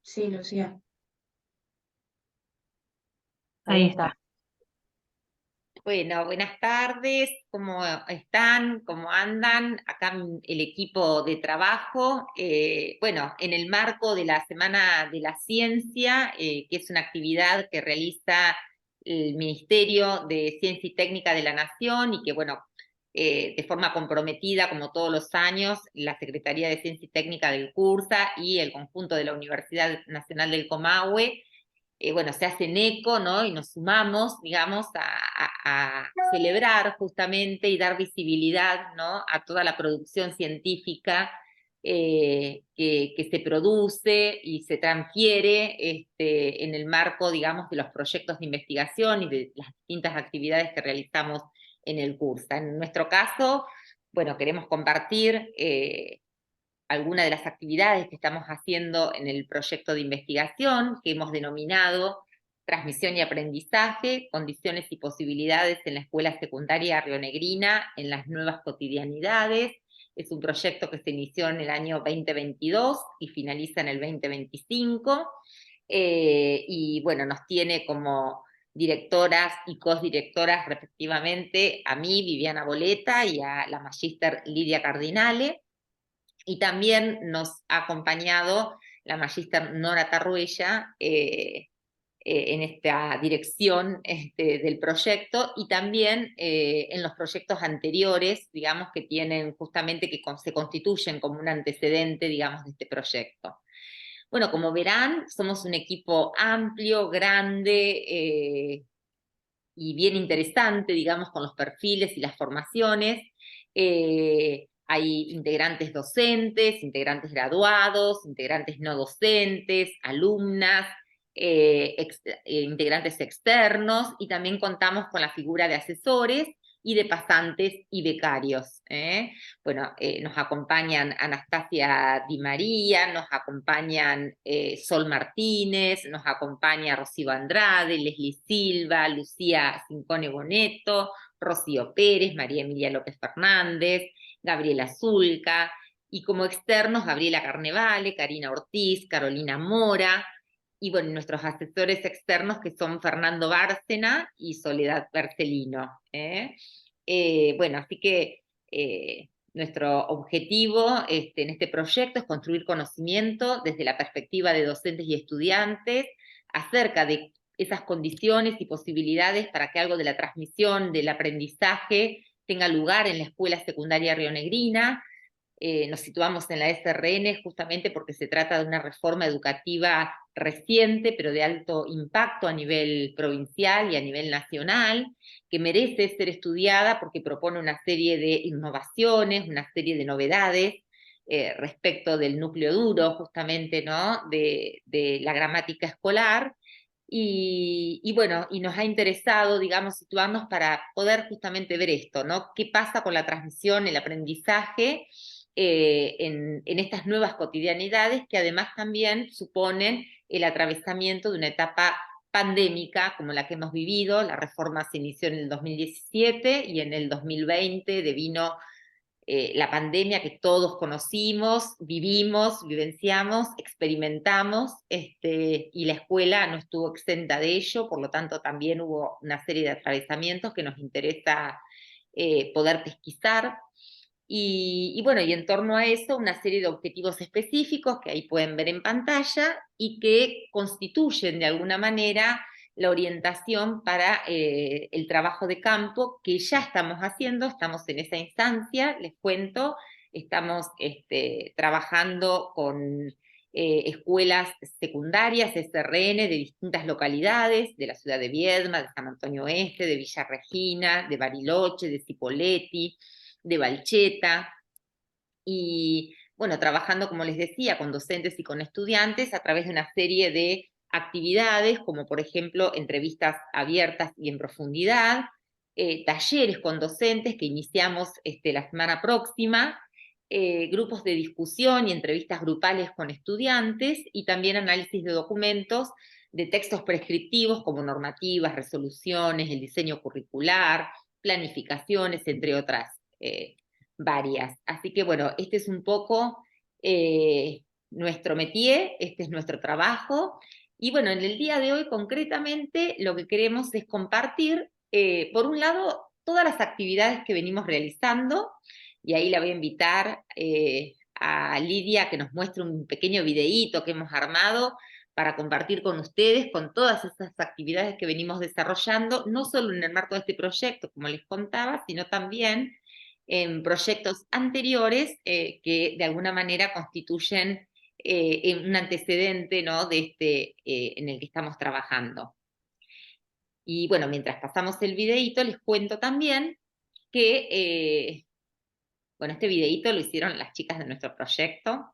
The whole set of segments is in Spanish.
Sí, Lucía. Ahí Ahí está. está. Bueno, buenas tardes, ¿cómo están? ¿Cómo andan? Acá el equipo de trabajo. Bueno, en el marco de la Semana de la Ciencia, que es una actividad que realiza el Ministerio de Ciencia y Técnica de la Nación y que, bueno, de forma comprometida, como todos los años, la Secretaría de Ciencia y Técnica del CURSA y el conjunto de la Universidad Nacional del Comahue, bueno, se hacen eco, ¿no? Y nos sumamos, digamos, a celebrar justamente y dar visibilidad, ¿no? A toda la producción científica que se produce y se transfiere en el marco, digamos, de los proyectos de investigación y de las distintas actividades que realizamos en el curso. En nuestro caso, bueno, queremos compartir algunas de las actividades que estamos haciendo en el proyecto de investigación que hemos denominado Transmisión y Aprendizaje, Condiciones y Posibilidades en la Escuela Secundaria Rionegrina en las Nuevas Cotidianidades. Es un proyecto que se inició en el año 2022 y finaliza en el 2025. Y bueno, nos tiene como directoras y cosdirectoras respectivamente a mí, Viviana Boleta, y a la magíster Lidia Cardinale. Y también nos ha acompañado la magíster Nora Tarruella en esta dirección del proyecto y también en los proyectos anteriores, digamos, que tienen justamente, que se constituyen como un antecedente, digamos, de este proyecto. Bueno, como verán, somos un equipo amplio, grande y bien interesante, digamos, con los perfiles y las formaciones. Hay integrantes docentes, integrantes graduados, integrantes no docentes, alumnas, integrantes externos, y también contamos con la figura de asesores y de pasantes y becarios. Bueno, nos acompañan Anastasia Di María, nos acompañan Sol Martínez, nos acompaña Rocío Andrade, Leslie Silva, Lucía Cincone Boneto, Rocío Pérez, María Emilia López Fernández, Gabriela Zulca, y como externos Gabriela Carnevale, Karina Ortiz, Carolina Mora, y bueno, nuestros asesores externos que son Fernando Bárcena y Soledad Bercelino. Bueno, así que nuestro objetivo en este proyecto es construir conocimiento desde la perspectiva de docentes y estudiantes acerca de esas condiciones y posibilidades para que algo de la transmisión del aprendizaje tenga lugar en la escuela secundaria rionegrina. Nos situamos en la SRN justamente porque se trata de una reforma educativa reciente, pero de alto impacto a nivel provincial y a nivel nacional, que merece ser estudiada porque propone una serie de innovaciones, una serie de novedades respecto del núcleo duro, justamente, ¿no? de la gramática escolar. Y bueno, y nos ha interesado, digamos, situarnos para poder justamente ver esto, ¿no? ¿Qué pasa con la transmisión, el aprendizaje en estas nuevas cotidianidades que además también suponen el atravesamiento de una etapa pandémica como la que hemos vivido? La reforma se inició en el 2017 y en el 2020 devino la pandemia que todos conocimos, vivimos, vivenciamos, experimentamos, y la escuela no estuvo exenta de ello, por lo tanto también hubo una serie de atravesamientos que nos interesa poder pesquisar. Y bueno, y en torno a eso, una serie de objetivos específicos que ahí pueden ver en pantalla y que constituyen de alguna manera la orientación para el trabajo de campo que ya estamos haciendo. Estamos en esa instancia, les cuento, estamos trabajando con escuelas secundarias, SRN, de distintas localidades, de la ciudad de Viedma, de San Antonio Oeste, de Villa Regina, de Bariloche, de Cipolletti, de Balcheta, y bueno, trabajando, como les decía, con docentes y con estudiantes a través de una serie de actividades, como por ejemplo entrevistas abiertas y en profundidad, talleres con docentes que iniciamos la semana próxima, grupos de discusión y entrevistas grupales con estudiantes, y también análisis de documentos de textos prescriptivos como normativas, resoluciones, el diseño curricular, planificaciones, entre otras varias. Así que bueno, este es un poco nuestro métier, este es nuestro trabajo. Y bueno, en el día de hoy concretamente lo que queremos es compartir, por un lado, todas las actividades que venimos realizando, y ahí la voy a invitar a Lidia a que nos muestre un pequeño videíto que hemos armado para compartir con ustedes, con todas esas actividades que venimos desarrollando, no solo en el marco de este proyecto, como les contaba, sino también en proyectos anteriores que de alguna manera constituyen un antecedente, ¿no?, de este en el que estamos trabajando. Y bueno, mientras pasamos el videíto, les cuento también que, bueno, este videíto lo hicieron las chicas de nuestro proyecto,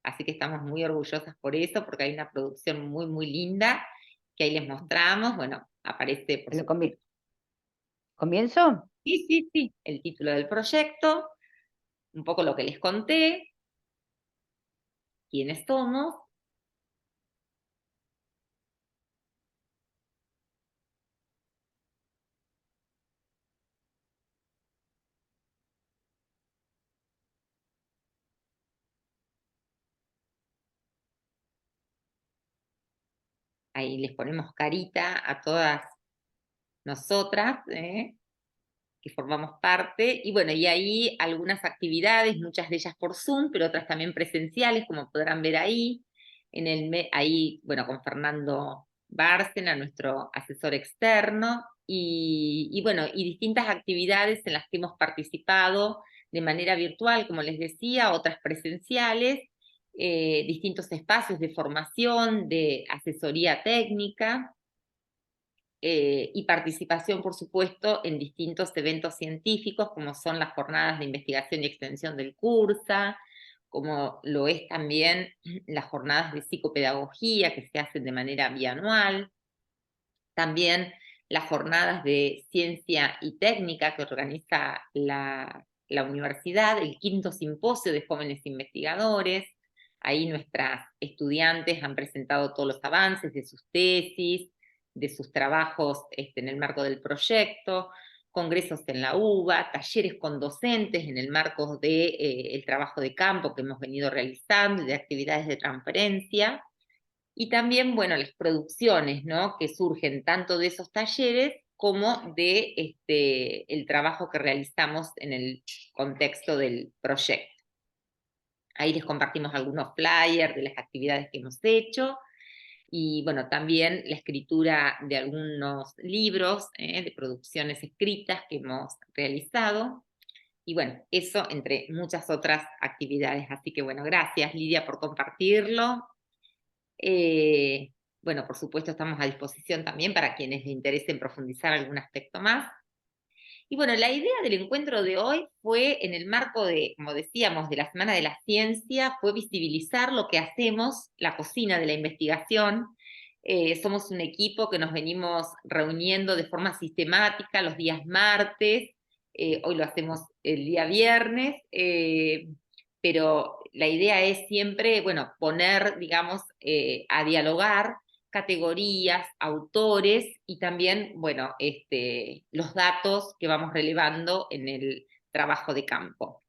así que estamos muy orgullosas por eso, porque hay una producción muy, muy linda que ahí les mostramos. Bueno, aparece por supuesto. ¿Comienzo? Sí, sí, sí, el título del proyecto, un poco lo que les conté, quiénes somos. Ahí les ponemos carita a todas nosotras, que formamos parte. Y bueno, y ahí algunas actividades, muchas de ellas por Zoom, pero otras también presenciales, como podrán ver ahí. Ahí, bueno, con Fernando Bárcena, nuestro asesor externo, y bueno, y distintas actividades en las que hemos participado de manera virtual, como les decía, otras presenciales, distintos espacios de formación, de asesoría técnica, y participación, por supuesto, en distintos eventos científicos, como son las jornadas de investigación y extensión del CURSA, como lo es también las jornadas de psicopedagogía que se hacen de manera bianual, también las jornadas de ciencia y técnica que organiza la universidad, el quinto simposio de jóvenes investigadores. Ahí nuestras estudiantes han presentado todos los avances de sus tesis, de sus trabajos en el marco del proyecto, congresos en la UBA, talleres con docentes en el marco del trabajo de campo que hemos venido realizando y de actividades de transferencia. Y también, bueno, las producciones, ¿no?, que surgen tanto de esos talleres como de el trabajo que realizamos en el contexto del proyecto. Ahí les compartimos algunos flyers de las actividades que hemos hecho y, bueno, también la escritura de algunos libros, de producciones escritas que hemos realizado. Y bueno, eso entre muchas otras actividades. Así que bueno, gracias Lidia por compartirlo. Eh, bueno, por supuesto estamos a disposición también para quienes les interese profundizar algún aspecto más. Y bueno, la idea del encuentro de hoy fue en el marco de, como decíamos, de la Semana de la Ciencia, fue visibilizar lo que hacemos, la cocina de la investigación. Somos un equipo que nos venimos reuniendo de forma sistemática los días martes, hoy lo hacemos el día viernes, pero la idea es siempre, bueno, poner, digamos, a dialogar categorías, autores y también, bueno, los datos que vamos relevando en el trabajo de campo.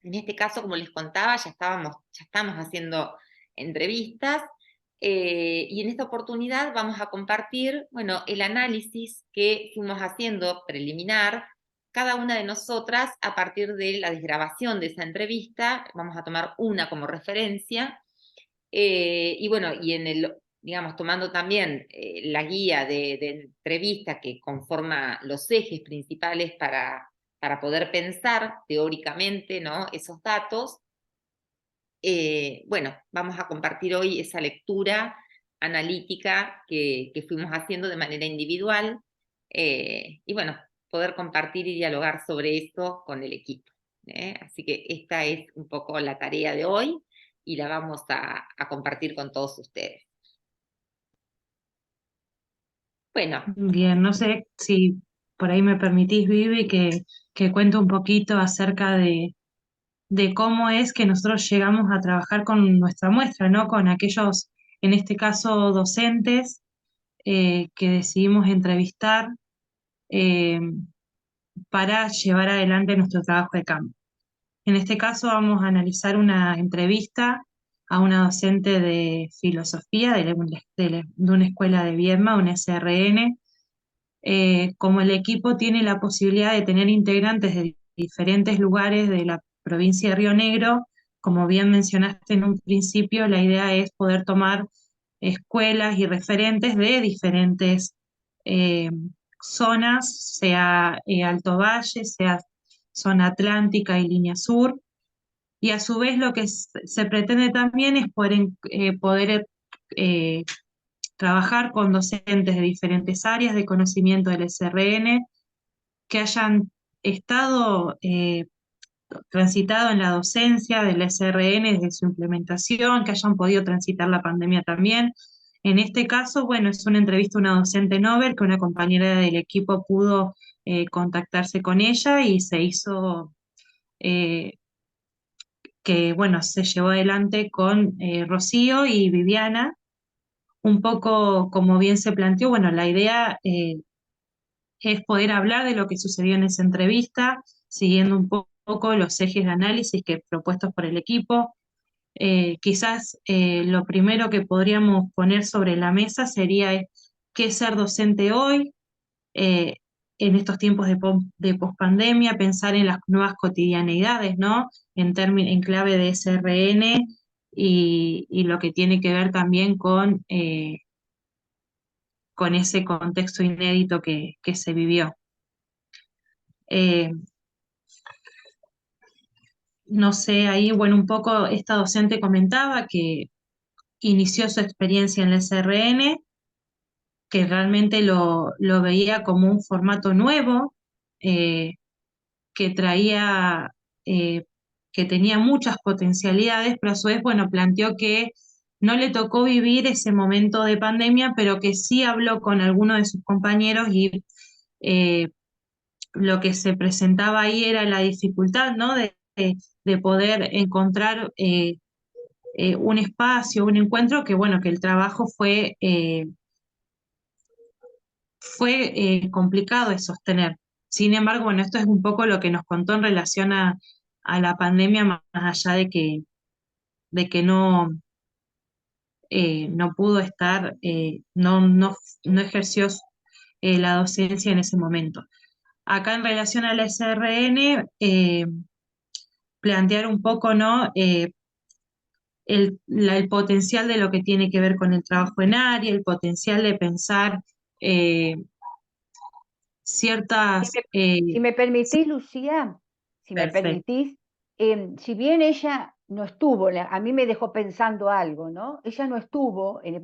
En este caso, como les contaba, ya estamos haciendo entrevistas y en esta oportunidad vamos a compartir, bueno, el análisis que fuimos haciendo preliminar cada una de nosotras a partir de la desgrabación de esa entrevista. Vamos a tomar una como referencia y bueno, y en el, digamos, tomando también la guía de entrevista que conforma los ejes principales para poder pensar teóricamente, ¿no?, esos datos, bueno, vamos a compartir hoy esa lectura analítica que fuimos haciendo de manera individual y bueno, poder compartir y dialogar sobre esto con el equipo. Así que esta es un poco la tarea de hoy y la vamos a compartir con todos ustedes. Bueno, Bien, no sé si por ahí me permitís, Vivi, que cuente un poquito acerca de cómo es que nosotros llegamos a trabajar con nuestra muestra, ¿no? Con aquellos, en este caso, docentes que decidimos entrevistar eh, para llevar adelante nuestro trabajo de campo. En este caso vamos a analizar una entrevista a una docente de filosofía de una escuela de Viedma, una SRN. Como el equipo tiene la posibilidad de tener integrantes de diferentes lugares de la provincia de Río Negro, como bien mencionaste en un principio, la idea es poder tomar escuelas y referentes de diferentes eh, zonas, sea Alto Valle, sea zona atlántica y línea sur, y a su vez lo que se pretende también es poder trabajar con docentes de diferentes áreas de conocimiento del SRN que hayan estado transitado en la docencia del SRN desde su implementación, que hayan podido transitar la pandemia también. En este caso, bueno, es una entrevista a una docente Nobel que una compañera del equipo pudo contactarse con ella y se hizo, que bueno, se llevó adelante con Rocío y Viviana, un poco como bien se planteó, bueno, la idea es poder hablar de lo que sucedió en esa entrevista, siguiendo un poco los ejes de análisis que propuestos por el equipo. Quizás lo primero que podríamos poner sobre la mesa sería qué es ser docente hoy, eh, en estos tiempos de pospandemia, pensar en las nuevas cotidianeidades, ¿no? En clave de SRN y lo que tiene que ver también con ese contexto inédito que se vivió. Eh, no sé, ahí, bueno, un poco esta docente comentaba que inició su experiencia en la SRN, que realmente lo veía como un formato nuevo, eh, que traía, eh, que tenía muchas potencialidades, pero a su vez, bueno, planteó que no le tocó vivir ese momento de pandemia, pero que sí habló con algunos de sus compañeros y eh, lo que se presentaba ahí era la dificultad, ¿no? De poder encontrar un espacio, un encuentro que, bueno, que el trabajo fue complicado de sostener. Sin embargo, bueno, esto es un poco lo que nos contó en relación a la pandemia, más allá de que no pudo estar, no ejerció la docencia en ese momento. Acá en relación a la SRN, plantear un poco, ¿no? El potencial de lo que tiene que ver con el trabajo en área, el potencial de pensar eh, Si ciertas... me, si me permitís, Lucía, si me perfecto, permitís, si bien ella no estuvo, a mí me dejó pensando algo, ¿no? Ella no estuvo en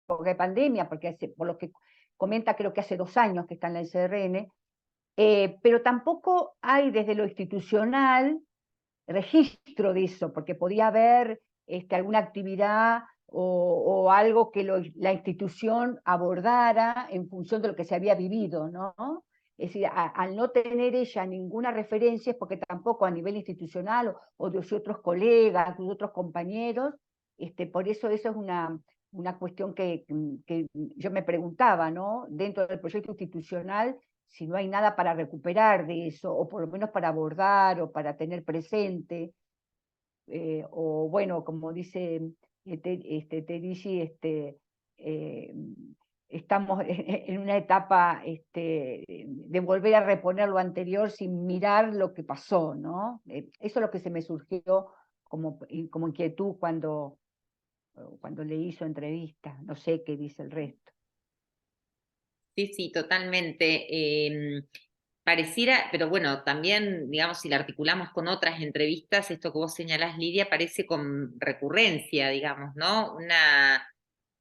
época de pandemia, porque por lo que comenta, creo que hace 2 años que está en la SRN, pero tampoco hay desde lo institucional registro de eso, porque podía haber alguna actividad o algo que la institución abordara en función de lo que se había vivido, ¿no? Es decir, al no tener ella ninguna referencia, es porque tampoco a nivel institucional o de sus otros colegas, de otros compañeros, por eso es una cuestión que yo me preguntaba, ¿no? Dentro del proyecto institucional, si no hay nada para recuperar de eso, o por lo menos para abordar o para tener presente, o bueno, como dice Terigi, eh, estamos en una etapa de volver a reponer lo anterior sin mirar lo que pasó, ¿no? Eso es lo que se me surgió como inquietud cuando leí su entrevista. No sé qué dice el resto. Sí, sí, totalmente. Pareciera, pero bueno, también, digamos, si la articulamos con otras entrevistas, esto que vos señalás, Lidia, parece con recurrencia, digamos, ¿no?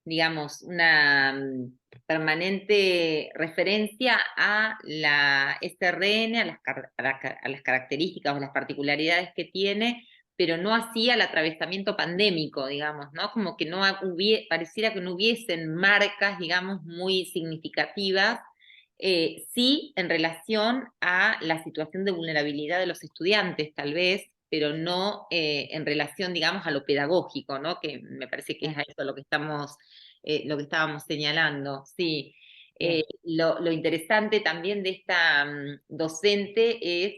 Digamos, una permanente referencia a la SRN, a las características o las particularidades que tiene, pero no así al atravesamiento pandémico, digamos, ¿no? Como que pareciera que no hubiesen marcas, digamos, muy significativas, sí en relación a la situación de vulnerabilidad de los estudiantes, tal vez, pero no en relación, digamos, a lo pedagógico, ¿no? Que me parece que es a eso lo que estábamos señalando, sí. Lo interesante también de esta docente es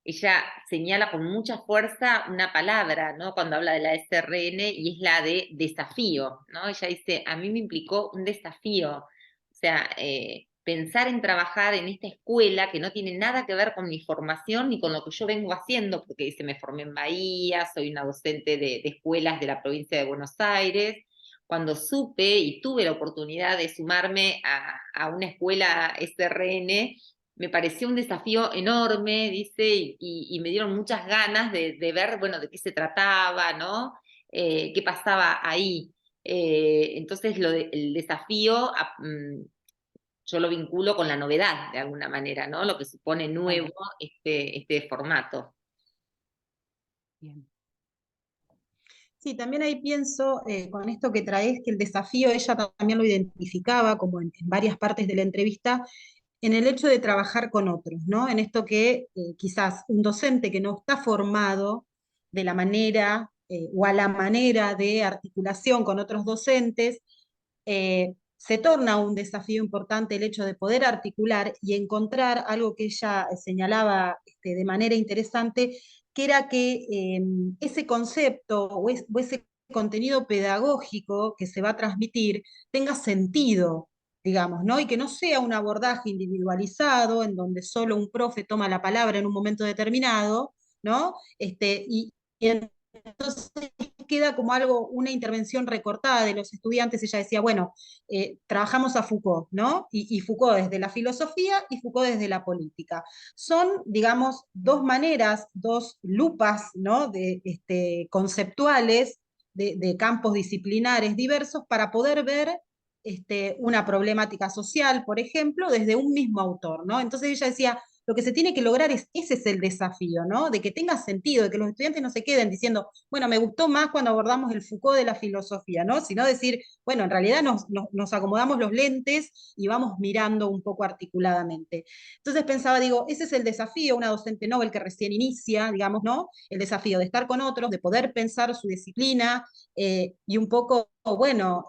ella señala con mucha fuerza una palabra, ¿no? Cuando habla de la SRN, y es la de desafío, ¿no? Ella dice, a mí me implicó un desafío, o sea, pensar en trabajar en esta escuela que no tiene nada que ver con mi formación ni con lo que yo vengo haciendo, porque dice, me formé en Bahía, soy una docente de escuelas de la provincia de Buenos Aires. Cuando supe y tuve la oportunidad de sumarme a una escuela SRN, me pareció un desafío enorme, dice, y me dieron muchas ganas de ver, bueno, de qué se trataba, ¿no? Qué pasaba ahí. Entonces, el desafío, yo lo vinculo con la novedad, de alguna manera, ¿no? Lo que supone nuevo este formato. Bien. Sí, también ahí pienso con esto que traes, que el desafío ella también lo identificaba, como en varias partes de la entrevista, en el hecho de trabajar con otros, ¿no? En esto que quizás un docente que no está formado de la manera o a la manera de articulación con otros docentes, se torna un desafío importante el hecho de poder articular y encontrar algo que ella señalaba de manera interesante, que era que ese concepto o ese contenido pedagógico que se va a transmitir tenga sentido, digamos, ¿no? Y que no sea un abordaje individualizado en donde solo un profe toma la palabra en un momento determinado, ¿no? Y entonces queda como algo, una intervención recortada de los estudiantes. Ella decía, bueno, trabajamos a Foucault, ¿no? Y Foucault desde la filosofía y Foucault desde la política. Son, digamos, dos maneras, dos lupas, ¿no? Conceptuales de campos disciplinares diversos para poder ver una problemática social, por ejemplo, desde un mismo autor, ¿no? Entonces ella decía, lo que se tiene que lograr ese es el desafío, ¿no? De que tenga sentido, de que los estudiantes no se queden diciendo, bueno, me gustó más cuando abordamos el Foucault de la filosofía, ¿no? Sino decir, bueno, en realidad nos acomodamos los lentes y vamos mirando un poco articuladamente. Entonces pensaba, digo, ese es el desafío, una docente Nobel que recién inicia, digamos, ¿no? El desafío de estar con otros, de poder pensar su disciplina y un poco, bueno,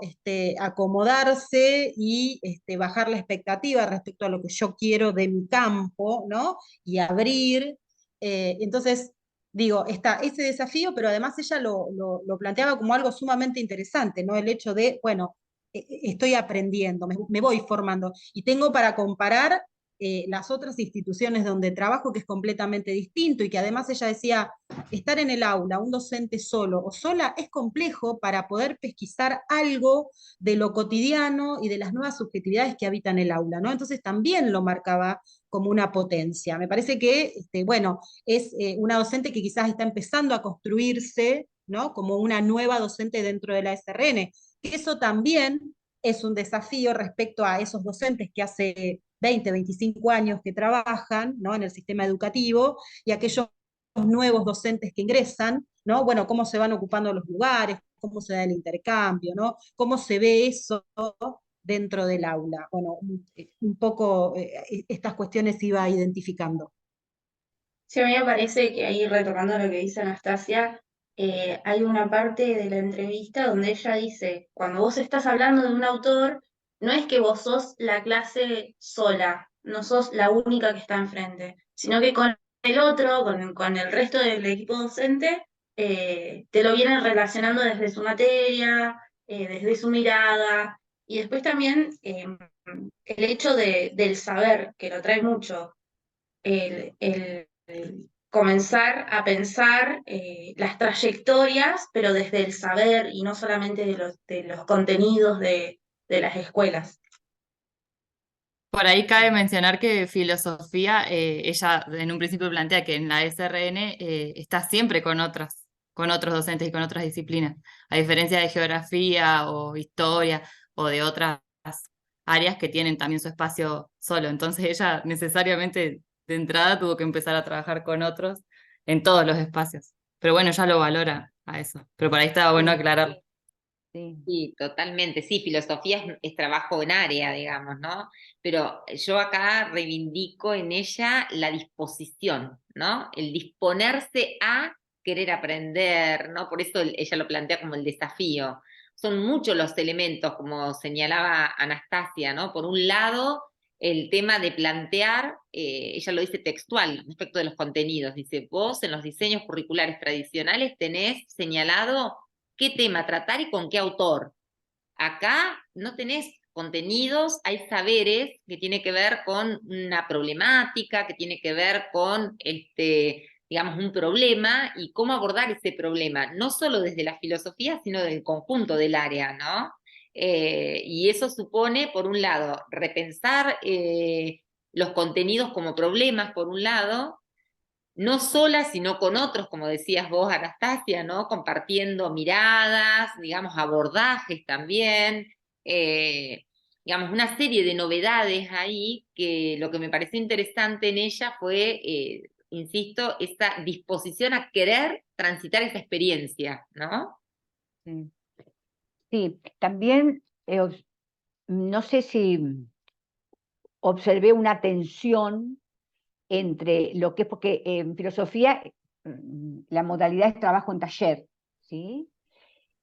acomodarse y bajar la expectativa respecto a lo que yo quiero de mi campo, ¿no? Y abrir. Entonces, digo, está ese desafío, pero además ella lo planteaba como algo sumamente interesante, ¿no? El hecho de, bueno, estoy aprendiendo, me voy formando y tengo para comparar las otras instituciones donde trabajo, que es completamente distinto, y que además ella decía, estar en el aula, un docente solo o sola, es complejo para poder pesquisar algo de lo cotidiano y de las nuevas subjetividades que habitan el aula, ¿no? Entonces también lo marcaba como una potencia. Me parece que, bueno, es una docente que quizás está empezando a construirse, ¿no? Como una nueva docente dentro de la SRN. Eso también es un desafío respecto a esos docentes que hace 20, 25 años que trabajan, ¿no? En el sistema educativo, y aquellos nuevos docentes que ingresan, ¿no? Bueno, cómo se van ocupando los lugares, cómo se da el intercambio, ¿no? Cómo se ve eso dentro del aula. Bueno, un poco estas cuestiones iba identificando. Sí, a mí me parece que ahí, retomando lo que dice Anastasia, hay una parte de la entrevista donde ella dice, cuando vos estás hablando de un autor, no es que vos sos la clase sola, no sos la única que está enfrente, sino que con el otro, con el resto del equipo docente, te lo vienen relacionando desde su materia, desde su mirada, y después también el hecho del saber, que lo trae mucho el comenzar a pensar las trayectorias, pero desde el saber y no solamente de los contenidos de las escuelas. Por ahí cabe mencionar que filosofía, ella en un principio plantea que en la SRN está siempre con otros docentes y con otras disciplinas, a diferencia de geografía o historia o de otras áreas que tienen también su espacio solo. Entonces ella necesariamente de entrada tuvo que empezar a trabajar con otros en todos los espacios. Pero bueno, ya lo valora a eso. Pero por ahí estaba bueno aclararlo. Sí. Sí, totalmente, sí, filosofía es trabajo en área, digamos, ¿no? Pero yo acá reivindico en ella la disposición, ¿no? El disponerse a querer aprender, ¿no? Por eso ella lo plantea como el desafío. Son muchos los elementos, como señalaba Anastasia, ¿no? Por un lado, el tema de plantear, ella lo dice textual respecto de los contenidos, dice, vos en los diseños curriculares tradicionales tenés señalado qué tema tratar y con qué autor. Acá no tenés contenidos, hay saberes que tiene que ver con una problemática, que tiene que ver con, digamos, un problema y cómo abordar ese problema, no solo desde la filosofía, sino del conjunto del área, ¿no? Y eso supone, por un lado, repensar los contenidos como problemas, por un lado, no sola, sino con otros, como decías vos, Anastasia, ¿no? Compartiendo miradas, digamos, abordajes también, digamos, una serie de novedades ahí que lo que me pareció interesante en ella fue, insisto, esa disposición a querer transitar esa experiencia, ¿no? Sí, sí, también no sé si observé una tensión entre lo que es, porque en filosofía la modalidad es trabajo en taller, ¿sí?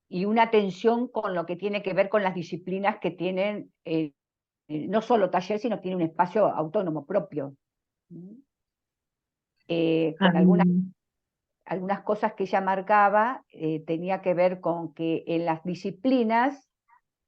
Y una tensión con lo que tiene que ver con las disciplinas que tienen, no solo taller, sino tiene un espacio autónomo propio. ¿Sí? Con algunas cosas que ella marcaba, tenía que ver con que en las disciplinas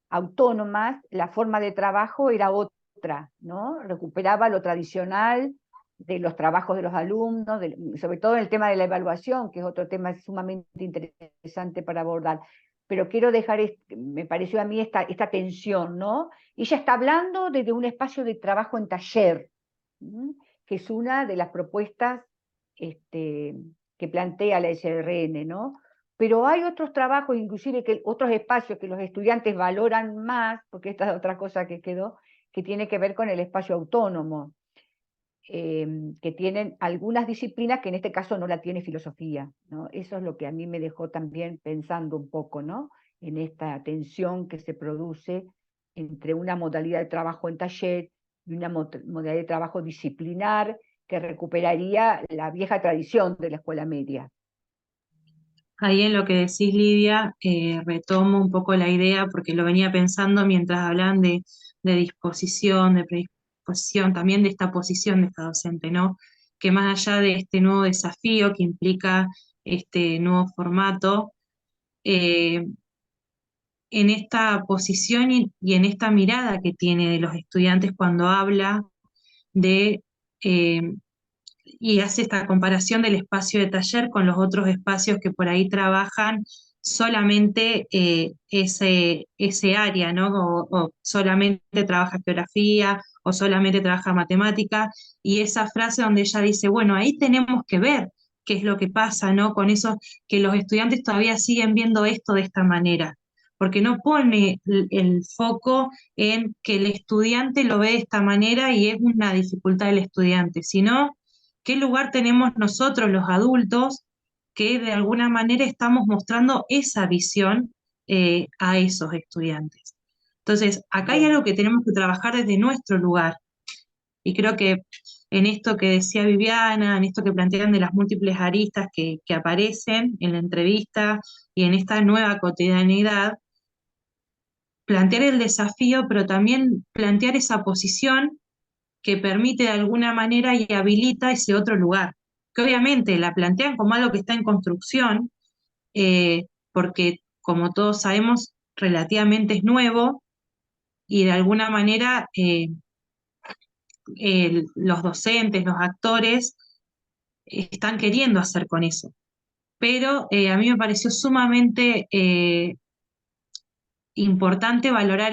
autónomas la forma de trabajo era otra, ¿no? Recuperaba lo tradicional de los trabajos de los alumnos, sobre todo en el tema de la evaluación, que es otro tema sumamente interesante para abordar. Pero quiero dejar, me pareció a mí esta tensión, ¿no? Ella está hablando desde un espacio de trabajo en taller, ¿sí? Que es una de las propuestas que plantea la SRN, ¿no? Pero hay otros trabajos, inclusive otros espacios que los estudiantes valoran más, porque esta es otra cosa que quedó, que tiene que ver con el espacio autónomo, que tienen algunas disciplinas que en este caso no la tiene filosofía, ¿no? Eso es lo que a mí me dejó también pensando un poco, ¿no? En esta tensión que se produce entre una modalidad de trabajo en taller y una modalidad de trabajo disciplinar que recuperaría la vieja tradición de la escuela media. Ahí en lo que decís, Lidia, retomo un poco la idea porque lo venía pensando mientras hablan de disposición, de predisposición, también de esta posición de esta docente, ¿no? Que más allá de este nuevo desafío que implica este nuevo formato, eh, en esta posición y en esta mirada que tiene de los estudiantes cuando habla de eh, y hace esta comparación del espacio de taller con los otros espacios que por ahí trabajan solamente ese área, ¿no? O solamente trabaja geografía o solamente trabaja matemática, y esa frase donde ella dice, bueno, ahí tenemos que ver qué es lo que pasa, ¿no? Con eso, que los estudiantes todavía siguen viendo esto de esta manera, porque no pone el foco en que el estudiante lo ve de esta manera y es una dificultad del estudiante, sino qué lugar tenemos nosotros los adultos que de alguna manera estamos mostrando esa visión a esos estudiantes. Entonces, acá hay algo que tenemos que trabajar desde nuestro lugar. Y creo que en esto que decía Viviana, en esto que plantean de las múltiples aristas que aparecen en la entrevista y en esta nueva cotidianidad, plantear el desafío, pero también plantear esa posición que permite de alguna manera y habilita ese otro lugar, que obviamente la plantean como algo que está en construcción, porque como todos sabemos, relativamente es nuevo y de alguna manera los docentes, los actores, están queriendo hacer con eso. Pero a mí me pareció sumamente importante valorar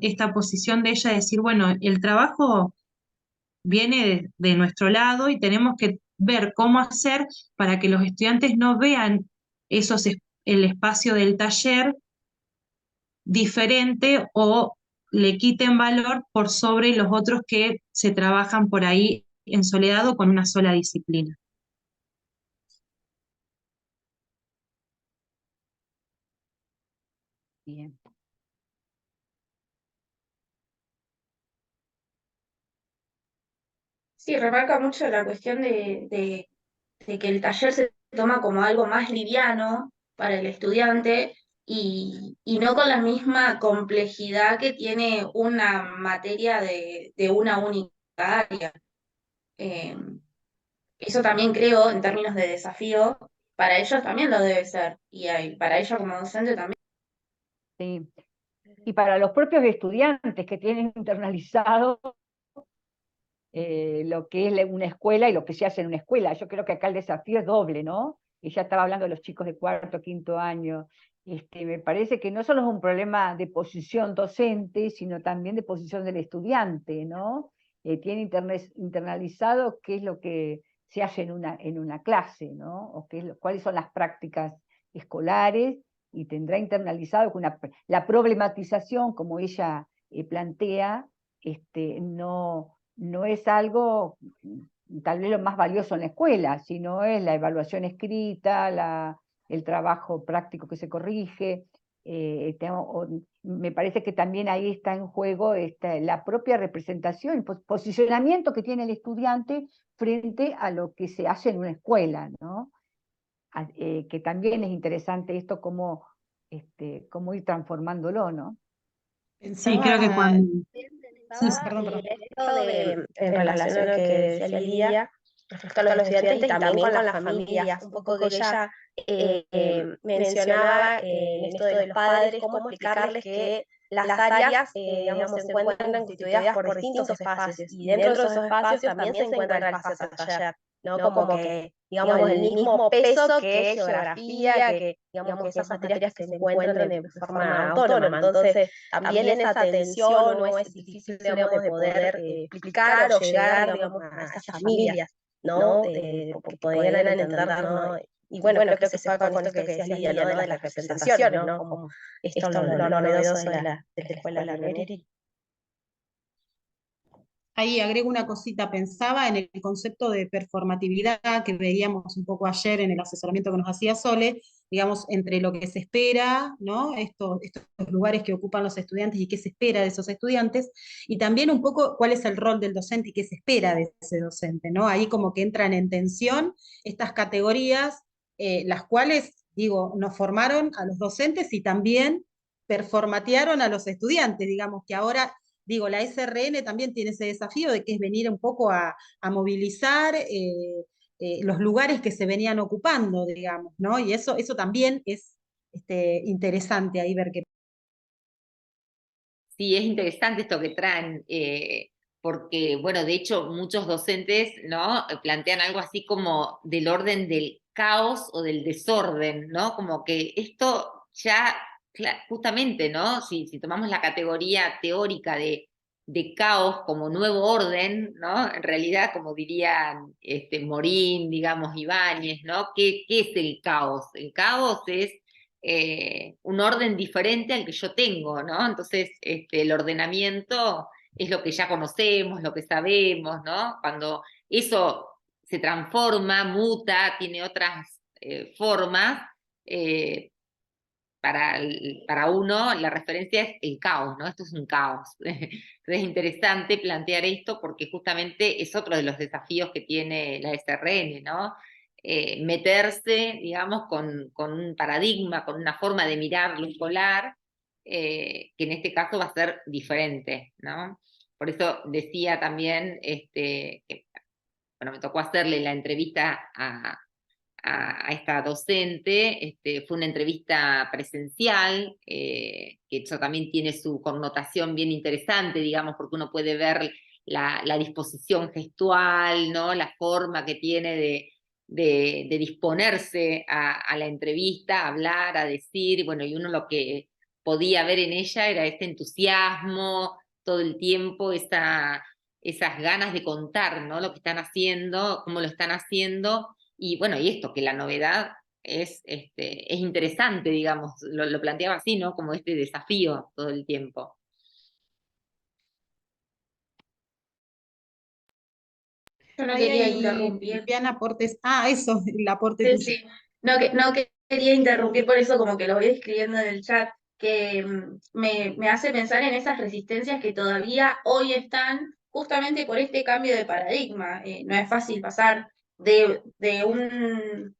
esta posición de ella, de decir, bueno, el trabajo viene de nuestro lado y tenemos que ver cómo hacer para que los estudiantes no vean el espacio del taller diferente o le quiten valor por sobre los otros que se trabajan por ahí en soledad o con una sola disciplina. Bien. Sí, remarca mucho la cuestión de que el taller se toma como algo más liviano para el estudiante, y no con la misma complejidad que tiene una materia de una única área. Eh, Eso también creo, en términos de desafío, para ellos también lo debe ser, para ella como docente también. Sí. Y para los propios estudiantes que tienen internalizado lo que es una escuela y lo que se hace en una escuela. Yo creo que acá el desafío es doble, ¿no? Y ya estaba hablando de los chicos de cuarto, quinto año. Me parece que no solo es un problema de posición docente, sino también de posición del estudiante, ¿no? Tiene internalizado qué es lo que se hace en una clase, ¿no? O cuáles son las prácticas escolares, y tendrá internalizado que la problematización, como ella plantea, no es algo tal vez lo más valioso en la escuela, sino es la evaluación escrita, el trabajo práctico que se corrige. Me parece que también ahí está en juego la propia representación, el posicionamiento que tiene el estudiante frente a lo que se hace en una escuela, ¿no? Que también es interesante esto, cómo ir transformándolo, ¿no? Sí, creo que Pensaba, cuando... Sí, ah, perdón. Esto en relación a lo que decía Lidia, respecto a los estudiantes y también con las familias, un poco que ella mencionaba en esto de los padres, cómo explicarles que las áreas, digamos, se encuentran constituidas por distintos espacios, y dentro de esos espacios también se encuentra el espacio taller, ¿no? Como que, digamos, el mismo peso que geografía, que, digamos, que esas materias que se encuentran de forma autónoma. Entonces, también esa tensión no es difícil, digamos, de poder explicar o llegar, digamos, a esas familias, ¿no? Porque podrían entender, ¿no? Y bueno, creo que se fue con esto que decías, Lidia, ¿no? De las representaciones, ¿no? Como esto lo novedoso de la escuela Neri. Ahí agrego una cosita, pensaba en el concepto de performatividad que veíamos un poco ayer en el asesoramiento que nos hacía Sole, digamos, entre lo que se espera, ¿no? Estos lugares que ocupan los estudiantes y qué se espera de esos estudiantes, y también un poco cuál es el rol del docente y qué se espera de ese docente, ¿no? Ahí como que entran en tensión estas categorías, las cuales, digo, nos formaron a los docentes y también performatearon a los estudiantes, digamos, que ahora digo, la SRN también tiene ese desafío de que es venir un poco a movilizar los lugares que se venían ocupando, digamos, ¿no? Y eso también es interesante ahí ver qué. Sí, es interesante esto que traen, porque, bueno, de hecho, muchos docentes, ¿no? Plantean algo así como del orden del caos o del desorden, ¿no? Como que esto ya, justamente, ¿no? Si tomamos la categoría teórica de caos como nuevo orden, ¿no? En realidad, como dirían Morín, digamos, Ibáñez, ¿no? ¿Qué es el caos? El caos es un orden diferente al que yo tengo, ¿no? Entonces, el ordenamiento es lo que ya conocemos, lo que sabemos, ¿no? Cuando eso se transforma, muta, tiene otras formas, eh, para uno la referencia es el caos, ¿no? Esto es un caos. Entonces es interesante plantear esto porque justamente es otro de los desafíos que tiene la SRN, ¿no? Meterse, digamos, con un paradigma, con una forma de mirar lo escolar, que en este caso va a ser diferente, ¿no? Por eso decía también, que, bueno, me tocó hacerle la entrevista a esta docente, fue una entrevista presencial, que eso también tiene su connotación bien interesante, digamos, porque uno puede ver la disposición gestual, ¿no? La forma que tiene de disponerse a la entrevista, a hablar, a decir, bueno, y uno lo que podía ver en ella era este entusiasmo, todo el tiempo, esas ganas de contar, ¿no? Lo que están haciendo, cómo lo están haciendo, y bueno, y esto, que la novedad es interesante, digamos, lo planteaba así, ¿no? Como este desafío todo el tiempo. Yo no Ahí quería hay, interrumpir. Viviana, aportes. Ah, eso, el aporte Sí, tuyo. sí. No quería interrumpir por eso, como que lo voy escribiendo en el chat, que me hace pensar en esas resistencias que todavía hoy están justamente por este cambio de paradigma. No es fácil pasar de un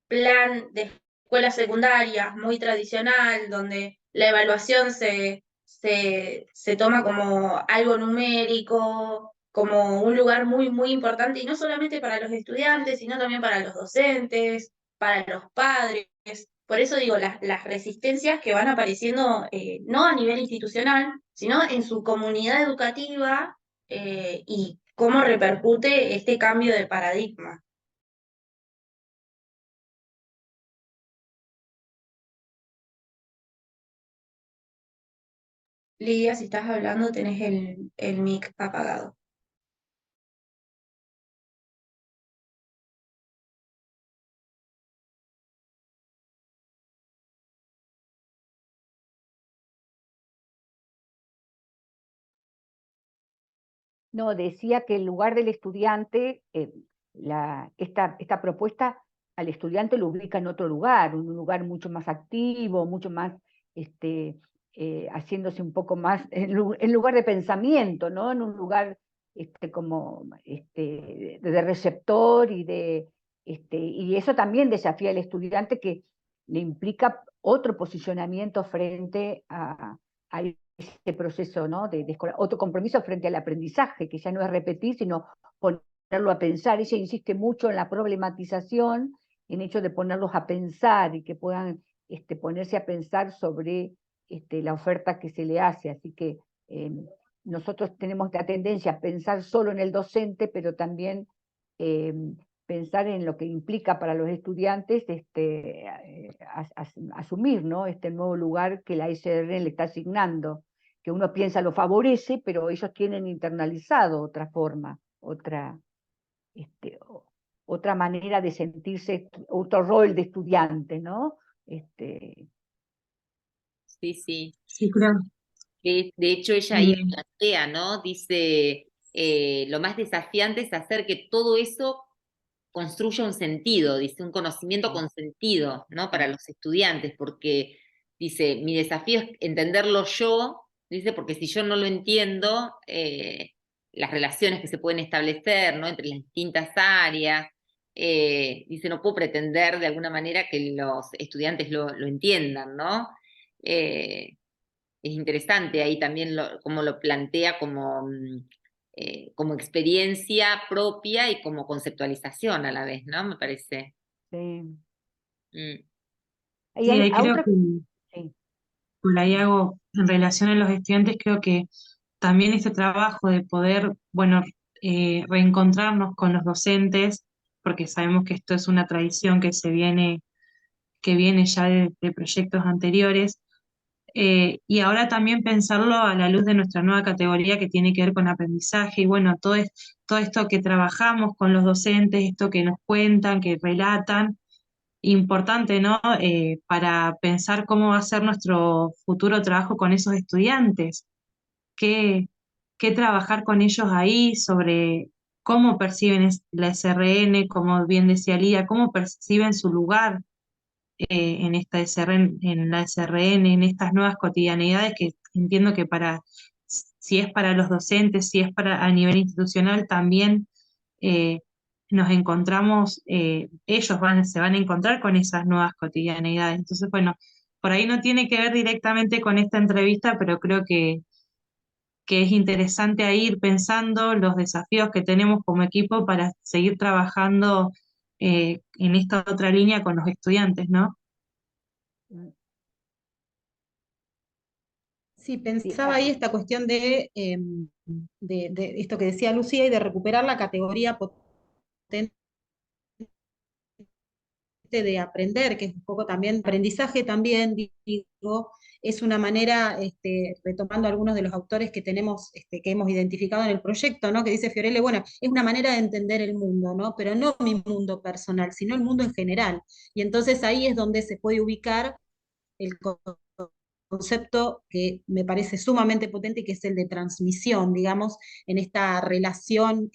plan de escuelas secundarias, muy tradicional, donde la evaluación se toma como algo numérico, como un lugar muy, muy importante, y no solamente para los estudiantes, sino también para los docentes, para los padres. Por eso digo, las resistencias que van apareciendo, no a nivel institucional, sino en su comunidad educativa, y cómo repercute este cambio de paradigma. Lidia, si estás hablando, tenés el mic apagado. No, decía que el lugar del estudiante, esta propuesta al estudiante lo ubica en otro lugar, un lugar mucho más activo, mucho más, haciéndose un poco más, en lugar de pensamiento, ¿no? En un lugar como de receptor y eso también desafía al estudiante que le implica otro posicionamiento frente a ese proceso, ¿no? Otro compromiso frente al aprendizaje, que ya no es repetir, sino ponerlo a pensar. Ella insiste mucho en la problematización, en hecho de ponerlos a pensar y que puedan ponerse a pensar sobre la oferta que se le hace. Así que nosotros tenemos la tendencia a pensar solo en el docente, pero también pensar en lo que implica para los estudiantes asumir, ¿no? Este nuevo lugar que la SRN le está asignando, que uno piensa lo favorece, pero ellos tienen internalizado otra forma, otra manera de sentirse, otro rol de estudiante, ¿no? Sí, sí. Sí, creo. De hecho, ella ahí plantea, ¿no? Dice, lo más desafiante es hacer que todo eso construya un sentido, dice, un conocimiento con sentido, ¿no? Para los estudiantes, porque dice, mi desafío es entenderlo yo, dice, porque si yo no lo entiendo, las relaciones que se pueden establecer, ¿no? Entre las distintas áreas, dice, no puedo pretender de alguna manera que los estudiantes lo entiendan, ¿no? Es interesante ahí también cómo lo plantea como experiencia propia y como conceptualización a la vez, ¿no? Me parece. Sí. Mm. Sí, ahí creo que Sí. por ahí hago, en relación a los estudiantes, creo que también este trabajo de poder, bueno, reencontrarnos con los docentes, porque sabemos que esto es una tradición que viene ya de proyectos anteriores, y ahora también pensarlo a la luz de nuestra nueva categoría que tiene que ver con aprendizaje, y bueno, todo esto que trabajamos con los docentes, esto que nos cuentan, que relatan, importante, ¿no? Para pensar cómo va a ser nuestro futuro trabajo con esos estudiantes, qué, qué trabajar con ellos ahí sobre cómo perciben la SRN, como bien decía Lía, cómo perciben su lugar en esta SRN, en la SRN, en estas nuevas cotidianidades que entiendo que si es para los docentes, si es para a nivel institucional, también nos encontramos, ellos se van a encontrar con esas nuevas cotidianidades. Entonces, bueno, por ahí no tiene que ver directamente con esta entrevista, pero creo que es interesante ahí ir pensando los desafíos que tenemos como equipo para seguir trabajando en esta otra línea con los estudiantes, ¿no? Sí, pensaba ahí esta cuestión de esto que decía Lucía y de recuperar la categoría potente de aprender, que es un poco también aprendizaje también, digo, es una manera, retomando algunos de los autores que tenemos, que hemos identificado en el proyecto, ¿no? Que dice Fiorelle, bueno, es una manera de entender el mundo, ¿no? Pero no mi mundo personal, sino el mundo en general. Y entonces ahí es donde se puede ubicar el concepto que me parece sumamente potente, que es el de transmisión, digamos, en esta relación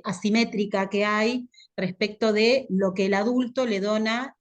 asimétrica que hay respecto de lo que el adulto le dona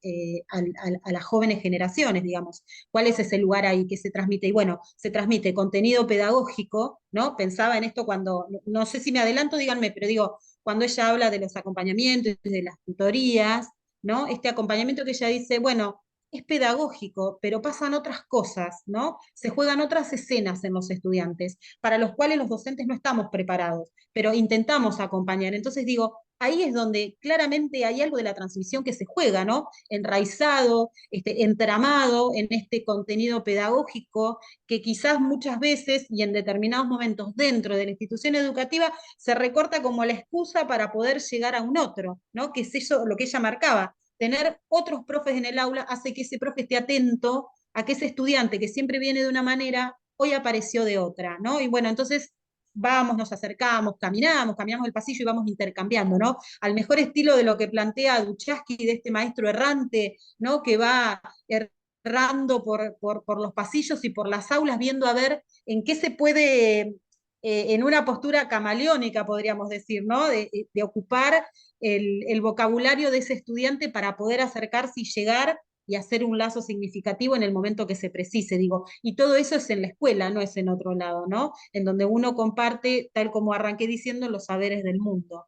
a las jóvenes generaciones, digamos. ¿Cuál es ese lugar ahí que se transmite? Y bueno, se transmite contenido pedagógico, ¿no? Pensaba en esto cuando, no sé si me adelanto, díganme, pero digo, cuando ella habla de los acompañamientos, de las tutorías, ¿no? Este acompañamiento que ella dice, bueno, es pedagógico, pero pasan otras cosas, ¿no? Se juegan otras escenas en los estudiantes, para los cuales los docentes no estamos preparados, pero intentamos acompañar. Entonces digo, ahí es donde claramente hay algo de la transmisión que se juega, ¿no? Enraizado, entramado en este contenido pedagógico que quizás muchas veces y en determinados momentos dentro de la institución educativa se recorta como la excusa para poder llegar a un otro, ¿no? Que es eso lo que ella marcaba. Tener otros profes en el aula hace que ese profe esté atento a que ese estudiante que siempre viene de una manera, hoy apareció de otra, ¿no? Y bueno, entonces vamos, nos acercamos, caminamos el pasillo y vamos intercambiando, ¿no? Al mejor estilo de lo que plantea Duchaski, de este maestro errante, ¿no? Que va errando por los pasillos y por las aulas, viendo a ver en qué se puede, en una postura camaleónica, podríamos decir, ¿no? De ocupar el vocabulario de ese estudiante para poder acercarse y llegar y hacer un lazo significativo en el momento que se precise, digo. Y todo eso es en la escuela, no es en otro lado, ¿no? En donde uno comparte, tal como arranqué diciendo, los saberes del mundo.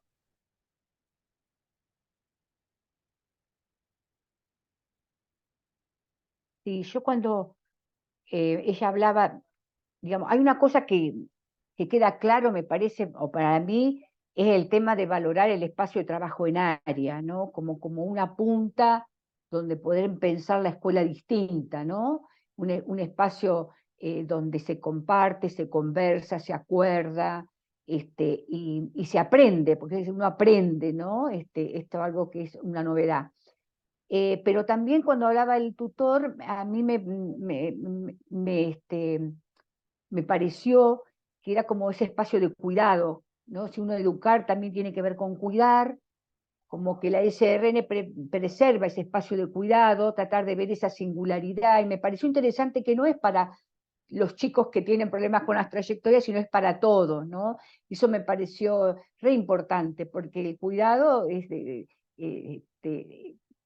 Y yo cuando ella hablaba, digamos, hay una cosa que queda claro, me parece, o para mí, es el tema de valorar el espacio de trabajo en área, ¿no? Como una punta donde poder pensar la escuela distinta, ¿no? Un espacio donde se comparte, se conversa, se acuerda, y se aprende, porque uno aprende, ¿no? Esto es algo que es una novedad. Pero también cuando hablaba el tutor, a mí me pareció que era como ese espacio de cuidado, ¿no? Si uno educar también tiene que ver con cuidar, como que la SRN preserva ese espacio de cuidado, tratar de ver esa singularidad, y me pareció interesante que no es para los chicos que tienen problemas con las trayectorias, sino es para todos, ¿no? Eso me pareció re importante, porque el cuidado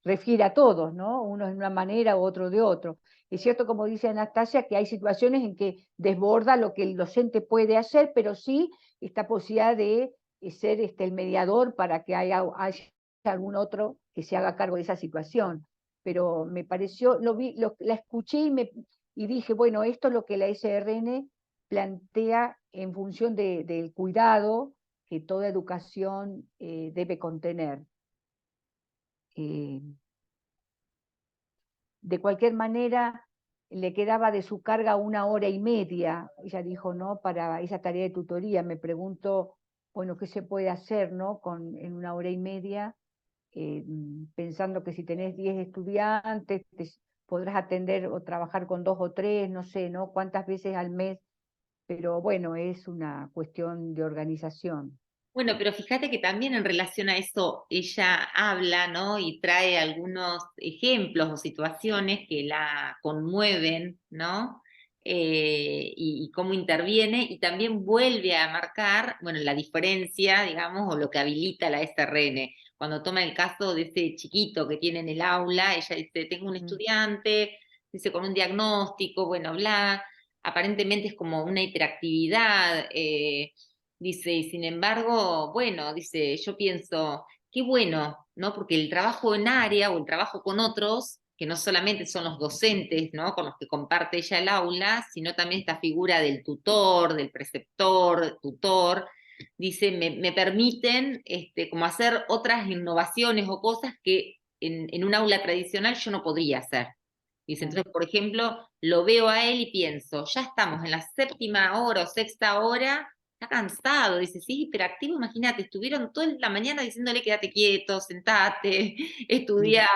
refiere a todos, ¿no? Uno de una manera u otro de otro. Es cierto, como dice Anastasia, que hay situaciones en que desborda lo que el docente puede hacer, pero sí esta posibilidad de ser el mediador para que haya algún otro que se haga cargo de esa situación. Pero me pareció, la escuché y dije, bueno, esto es lo que la SRN plantea en función del cuidado que toda educación debe contener. De cualquier manera, le quedaba de su carga 1 hora y media, ella dijo, ¿no? Para esa tarea de tutoría. Me pregunto, bueno, ¿qué se puede hacer, ¿no? En 1 hora y media, pensando que si tenés 10 estudiantes, podrás atender o trabajar con 2 o 3, no sé, ¿no? Cuántas veces al mes, pero bueno, es una cuestión de organización. Bueno, pero fíjate que también en relación a eso ella habla, ¿no? Y trae algunos ejemplos o situaciones que la conmueven, ¿no? Y cómo interviene, y también vuelve a marcar, bueno, la diferencia, digamos, o lo que habilita la SRN. Cuando toma el caso de ese chiquito que tiene en el aula, ella dice, tengo un estudiante, dice, con un diagnóstico, bueno, bla, aparentemente es como una hiperactividad, dice, y sin embargo, bueno, dice, yo pienso, qué bueno, ¿no? Porque el trabajo en área o el trabajo con otros, que no solamente son los docentes, ¿no? Con los que comparte ella el aula, sino también esta figura del tutor, del preceptor, tutor, dice, me permiten como hacer otras innovaciones o cosas que en un aula tradicional yo no podría hacer. Dice, entonces, por ejemplo, lo veo a él y pienso, ya estamos en la 7ª hora o 6ª hora, está cansado, dice, sí, hiperactivo, imagínate, estuvieron toda la mañana diciéndole quédate quieto, sentate, estudia.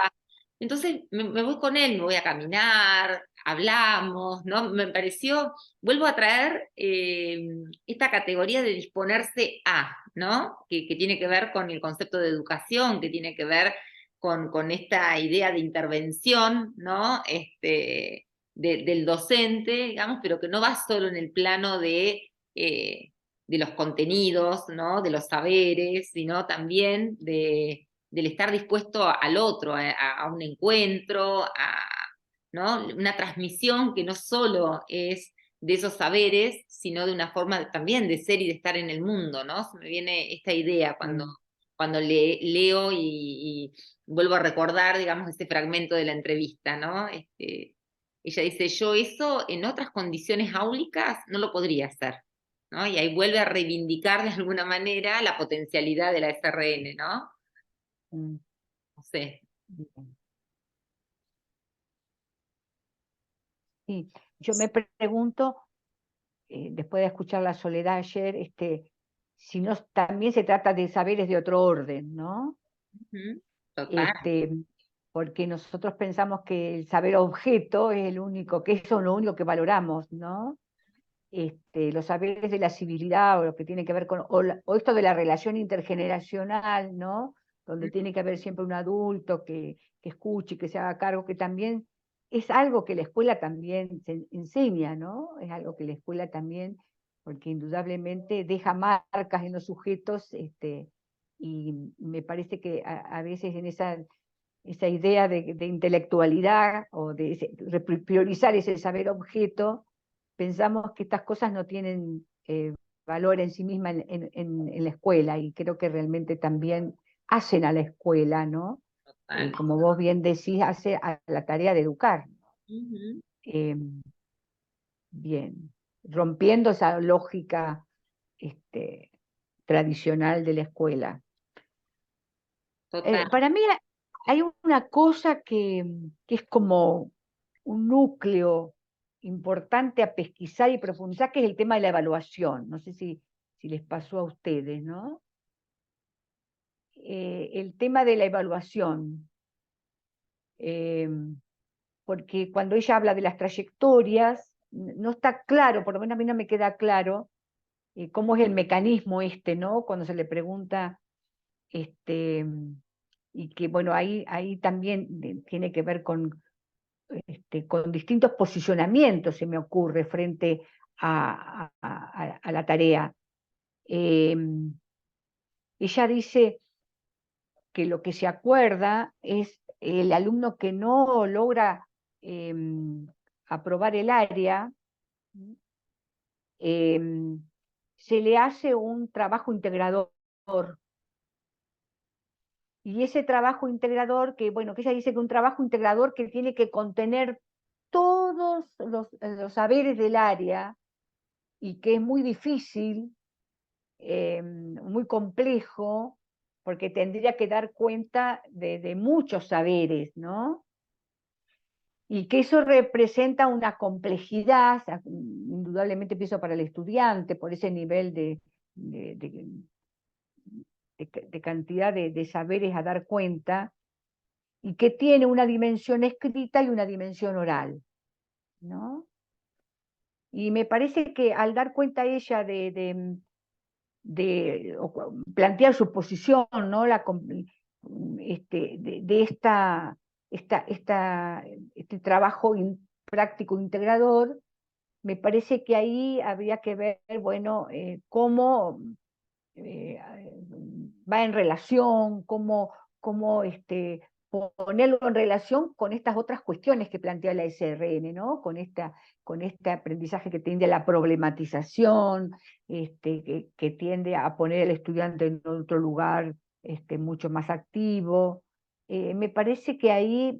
Entonces me voy con él, me voy a caminar, hablamos, ¿no? Me pareció, vuelvo a traer esta categoría de disponerse a, ¿no? Que tiene que ver con el concepto de educación, que tiene que ver con esta idea de intervención, ¿no? Del docente, digamos, pero que no va solo en el plano de los contenidos, ¿no? De los saberes, sino también del estar dispuesto al otro, a un encuentro, ¿no? Una transmisión que no solo es de esos saberes, sino de una forma también de ser y de estar en el mundo, ¿no? Se me viene esta idea cuando cuando leo y vuelvo a recordar, digamos, ese fragmento de la entrevista, ¿no? Ella dice, yo eso en otras condiciones áulicas no lo podría hacer, ¿no? Y ahí vuelve a reivindicar de alguna manera la potencialidad de la SRN, ¿no? No sé. Bien. Sí, yo me pregunto, después de escuchar la Soledad ayer, si no también se trata de saberes de otro orden, ¿no? Total. Porque nosotros pensamos que el saber objeto es el único, que eso es lo único que valoramos, ¿no? Los saberes de la civilidad o lo que tiene que ver con, o esto de la relación intergeneracional, ¿no? Donde tiene que haber siempre un adulto que escuche, que se haga cargo, que también es algo que la escuela también se enseña, ¿no? Es algo que la escuela también, porque indudablemente deja marcas en los sujetos, y me parece que a veces en esa idea de intelectualidad o de priorizar ese saber objeto, pensamos que estas cosas no tienen valor en sí mismas en la escuela, y creo que realmente también hacen a la escuela, ¿no? Como vos bien decís, hace a la tarea de educar. Bien, rompiendo esa lógica tradicional de la escuela. Para mí hay una cosa que es como un núcleo importante a pesquisar y profundizar, que es el tema de la evaluación. No sé si les pasó a ustedes, ¿no? El tema de la evaluación. Porque cuando ella habla de las trayectorias, no está claro, por lo menos a mí no me queda claro, cómo es el mecanismo ¿no? Cuando se le pregunta, y que bueno, ahí también tiene que ver con distintos posicionamientos, se me ocurre, frente a la tarea. Ella dice que lo que se acuerda es el alumno que no logra aprobar el área, se le hace un trabajo integrador. Y ese trabajo integrador, que ella dice que un trabajo integrador que tiene que contener todos los saberes del área, y que es muy difícil, muy complejo, porque tendría que dar cuenta de muchos saberes, ¿no? Y que eso representa una complejidad, indudablemente pienso para el estudiante, por ese nivel de cantidad de saberes a dar cuenta, y que tiene una dimensión escrita y una dimensión oral, ¿no? Y me parece que al dar cuenta ella de plantear su posición, ¿no? Este trabajo práctico integrador, me parece que ahí habría que ver, bueno, cómo va en relación, cómo ponerlo en relación con estas otras cuestiones que plantea la SRN, ¿no? Con este aprendizaje que tiende a la problematización, que tiende a poner al estudiante en otro lugar mucho más activo. Me parece que ahí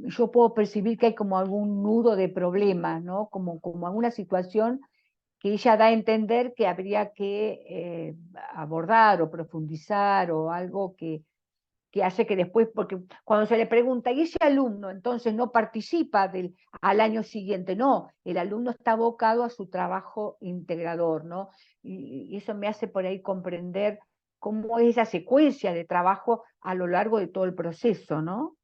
yo puedo percibir que hay como algún nudo de problemas, ¿no? Como alguna situación que ella da a entender que habría que abordar o profundizar, o algo que hace que después, porque cuando se le pregunta, ¿y ese alumno entonces no participa al año siguiente? No, el alumno está abocado a su trabajo integrador, ¿no? Y eso me hace por ahí comprender cómo es esa secuencia de trabajo a lo largo de todo el proceso, ¿no?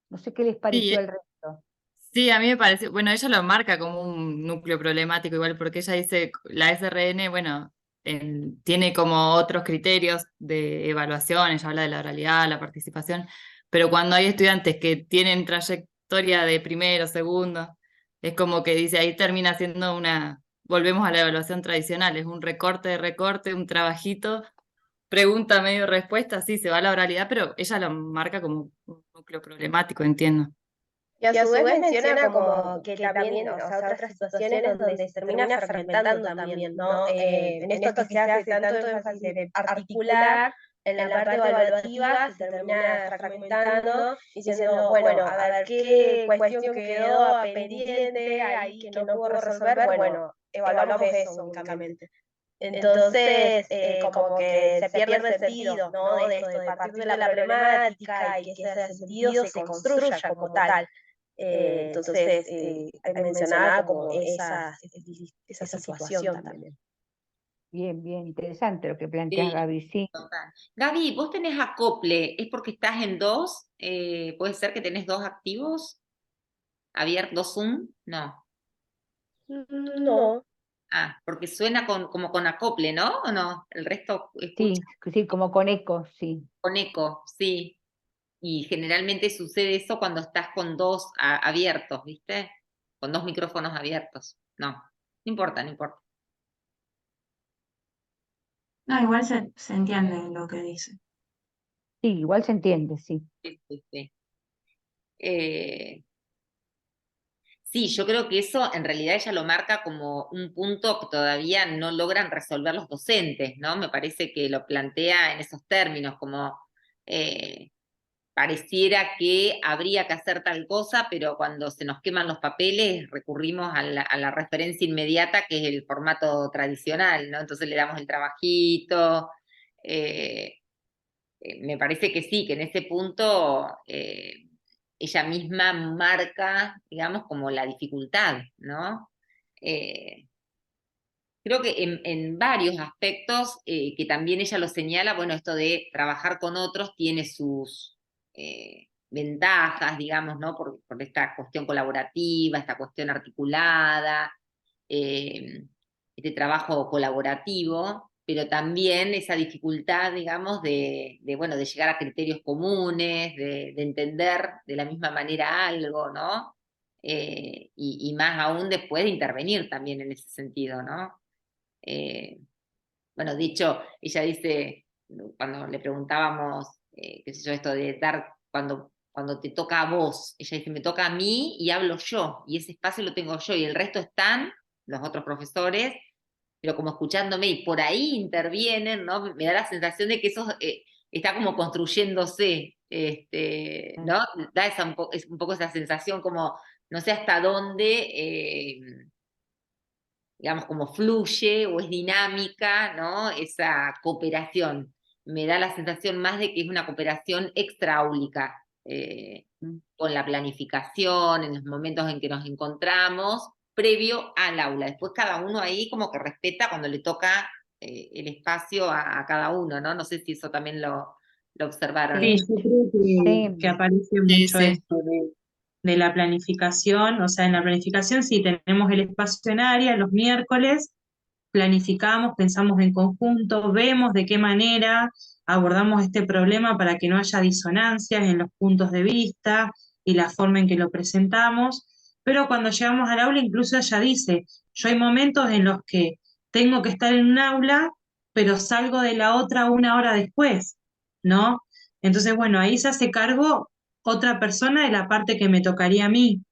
No sé qué les pareció Sí, al resto. sí, a mí me parece, bueno, ella lo marca como un núcleo problemático igual, porque ella dice, la SRN, bueno, tiene como otros criterios de evaluación, ella habla de la oralidad, la participación, pero cuando hay estudiantes que tienen trayectoria de primero, segundo, es como que dice, ahí termina siendo volvemos a la evaluación tradicional, es un recorte, un trabajito, pregunta medio respuesta, sí, se va a la oralidad, pero ella lo marca como un núcleo problemático, entiendo. Y a su vez menciona como que también, o sea, otras situaciones donde se termina fragmentando también, ¿no? En esto que se hace tanto énfasis de articular en la parte evaluativa se termina fragmentando, diciendo, bueno, a ver, ¿qué cuestión quedó pendiente ahí que no pudo resolver? Bueno, evaluamos eso únicamente. Entonces, como que se pierde el sentido, ¿no? De esto, de partir de la problemática y que ese sentido se construya como tal. Entonces, mencionaba como esa situación también. Bien, bien, interesante lo que plantea Sí, Gaby, sí. total. Gaby, ¿vos tenés acople? ¿Es porque estás en dos? ¿Puede ser que tenés dos activos? ¿Abiertos Zoom? No. No. Ah, porque suena como con acople, ¿no? ¿O no? El resto escucha Sí, sí, como con eco, sí. con eco, sí. Y generalmente sucede eso cuando estás con dos abiertos, ¿viste? Con dos micrófonos abiertos. No importa, no importa. No, igual se entiende lo que dice. Sí, igual se entiende, sí. Sí, sí, sí. Sí, yo creo que eso en realidad ella lo marca como un punto que todavía no logran resolver los docentes, ¿no? Me parece que lo plantea en esos términos, como pareciera que habría que hacer tal cosa, pero cuando se nos queman los papeles recurrimos a la referencia inmediata, que es el formato tradicional, ¿no? Entonces le damos el trabajito. Me parece que sí, que en ese punto ella misma marca, digamos, como la dificultad, ¿no? Eh, Creo que en varios aspectos que también ella lo señala, bueno, esto de trabajar con otros tiene sus ventajas, digamos, ¿no? Por esta cuestión colaborativa, esta cuestión articulada, eh, este trabajo colaborativo, pero también esa dificultad, digamos, bueno, de llegar a criterios comunes, de entender de la misma manera algo, ¿no? Y más aún después de intervenir también en ese sentido, ¿no? Bueno, dicho, ella dice, cuando le preguntábamos, qué sé yo, esto de dar, cuando te toca a vos, ella dice, me toca a mí y hablo yo, y ese espacio lo tengo yo, y el resto están los otros profesores, pero como escuchándome, y por ahí intervienen, ¿no? Me da la sensación de que eso está como construyéndose, ¿no? Da es un poco esa sensación como, no sé hasta dónde digamos, como fluye o es dinámica, ¿no? Esa cooperación. Me da la sensación más de que es una cooperación extraáulica, con la planificación, en los momentos en que nos encontramos, previo al aula. Después cada uno ahí como que respeta cuando le toca el espacio a cada uno, ¿no? No sé si eso también lo observaron. Sí, Sí, yo creo sí, que aparece Sí, mucho sí. esto de la planificación, o sea, en la planificación sí tenemos el espacio en área los miércoles, planificamos, pensamos en conjunto, vemos de qué manera abordamos este problema para que no haya disonancias en los puntos de vista y la forma en que lo presentamos, pero cuando llegamos al aula incluso ella dice, yo hay momentos en los que tengo que estar en un aula, pero salgo de la otra una hora después, ¿no? Entonces, bueno, ahí se hace cargo otra persona de la parte que me tocaría a mí.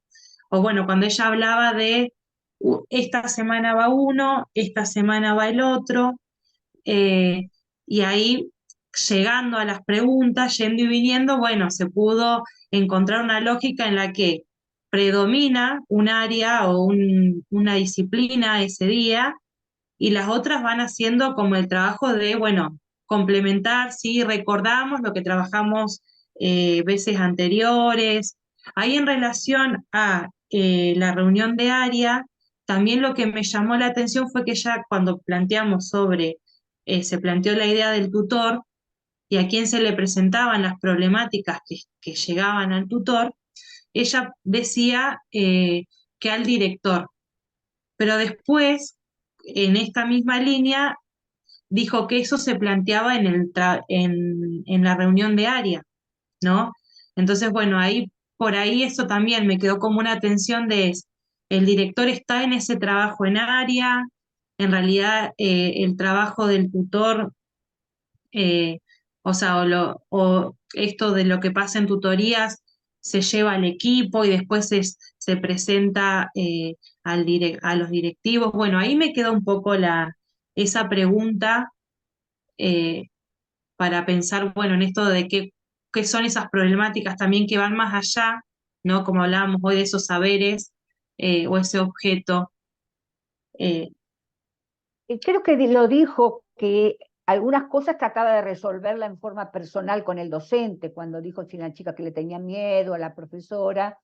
O bueno, cuando ella hablaba de esta semana va uno, esta semana va el otro, eh, y ahí llegando a las preguntas, yendo y viniendo, bueno, se pudo encontrar una lógica en la que predomina un área o una disciplina ese día y las otras van haciendo como el trabajo de, bueno, complementar, sí, recordamos lo que trabajamos veces anteriores. Ahí en relación a la reunión de área, también lo que me llamó la atención fue que ya cuando planteamos sobre, se planteó la idea del tutor y a quién se le presentaban las problemáticas que llegaban al tutor, ella decía que al director, pero después, en esta misma línea, dijo que eso se planteaba en la reunión de área, ¿no? Entonces, bueno, ahí, por ahí eso también me quedó como una tensión de, el director está en ese trabajo en área, en realidad el trabajo del tutor, eh, o sea, o esto de lo que pasa en tutorías se lleva al equipo y después se presenta a los directivos. Bueno, ahí me quedó un poco esa pregunta eh, para pensar, bueno, en esto de qué son esas problemáticas también que van más allá, ¿no? Como hablábamos hoy de esos saberes o ese objeto. Creo que lo dijo que algunas cosas trataba de resolverla en forma personal con el docente, cuando dijo si la chica que le tenía miedo a la profesora.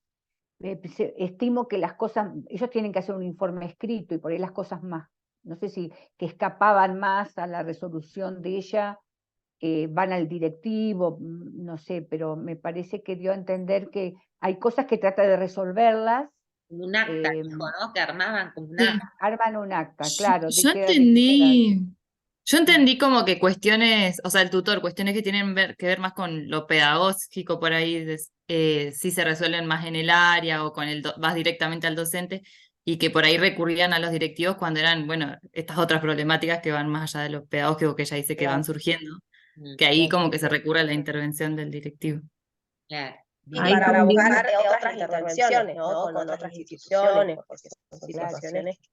Estimo que las cosas, ellos tienen que hacer un informe escrito y por ahí las cosas más, no sé si que escapaban más a la resolución de ella, van al directivo, no sé, pero me parece que dio a entender que hay cosas que trata de resolverlas. Como un acta, dijo, ¿no? Que armaban como un Sí. acta. Arman un acta, claro, Yo de qué queda. yo entendí como que cuestiones, o sea, el tutor, cuestiones que tienen que ver más con lo pedagógico por ahí, si se resuelven más en el área o con vas directamente al docente, y que por ahí recurrían a los directivos cuando eran, bueno, estas otras problemáticas que van más allá de lo pedagógico que ella dice que van Claro. surgiendo, Mm, que ahí como que se recurre a la intervención del directivo. claro. Y Ahí para también, buscar otras intervenciones, ¿no? Con otras instituciones, porque son situaciones que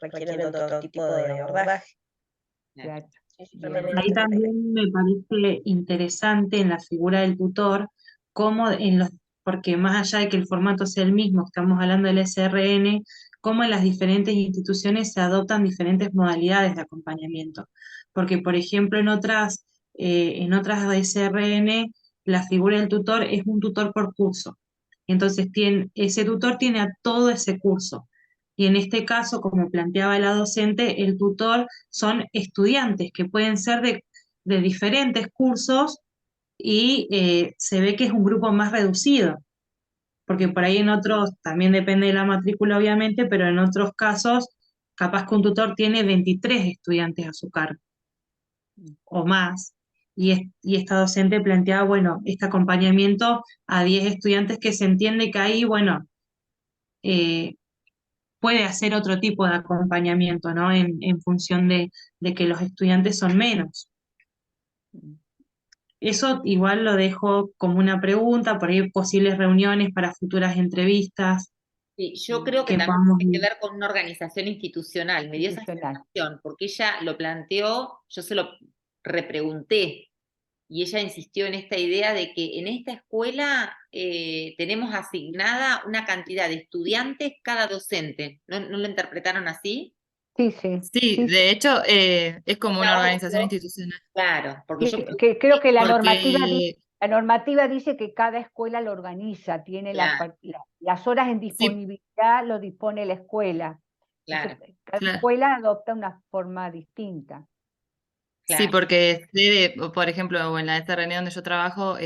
requieren de otro tipo de abordaje. Claro. Sí, yo Bien. también ahí estoy con también me parece interesante en la figura del tutor, cómo porque más allá de que el formato sea el mismo, estamos hablando del SRN, cómo en las diferentes instituciones se adoptan diferentes modalidades de acompañamiento. Porque, por ejemplo, en otras SRN, la figura del tutor es un tutor por curso. Entonces, ese tutor tiene a todo ese curso. Y en este caso, como planteaba la docente, el tutor son estudiantes que pueden ser de diferentes cursos y se ve que es un grupo más reducido, porque por ahí en otros, también depende de la matrícula obviamente, pero en otros casos capaz que un tutor tiene 23 estudiantes a su cargo o más. Y esta docente planteaba, bueno, este acompañamiento a 10 estudiantes que se entiende que ahí, bueno, eh, puede hacer otro tipo de acompañamiento, ¿no? En función de que los estudiantes son menos. Eso igual lo dejo como una pregunta, por ahí posibles reuniones para futuras entrevistas Sí, yo creo que que también podamos tiene que ir. ver con una organización institucional. Me dio esa Institucional. sensación, porque ella lo planteó, yo se lo repregunté, y ella insistió en esta idea de que en esta escuela tenemos asignada una cantidad de estudiantes cada docente. ¿No lo interpretaron así? Sí, sí, Sí, sí, de hecho, es como una Claro, organización institucional, claro, porque yo creo que la porque normativa dice que cada escuela lo organiza, tiene claro, las horas en sí, disponibilidad lo dispone la escuela. claro, Entonces, cada claro. escuela adopta una forma distinta. Sí, claro. porque por ejemplo, o en la SRN donde yo trabajo,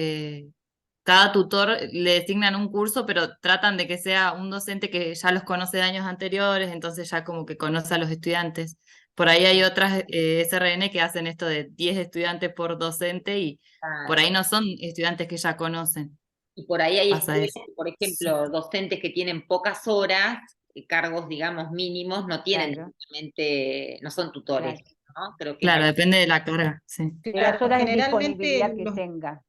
cada tutor le designan un curso, pero tratan de que sea un docente que ya los conoce de años anteriores, entonces ya como que conoce a los estudiantes. Por ahí hay otras SRN que hacen esto de 10 estudiantes por docente y por Claro. ahí no son estudiantes que ya conocen. Y por ahí hay Pasa escuelas, eso. por ejemplo, docentes que tienen pocas horas, cargos, digamos, mínimos, no tienen Claro, directamente, no son tutores, claro. ¿no? Creo que es Claro, algo. depende de la carga, sí. Sí, las Claro, horas en generalmente disponibilidad que tenga.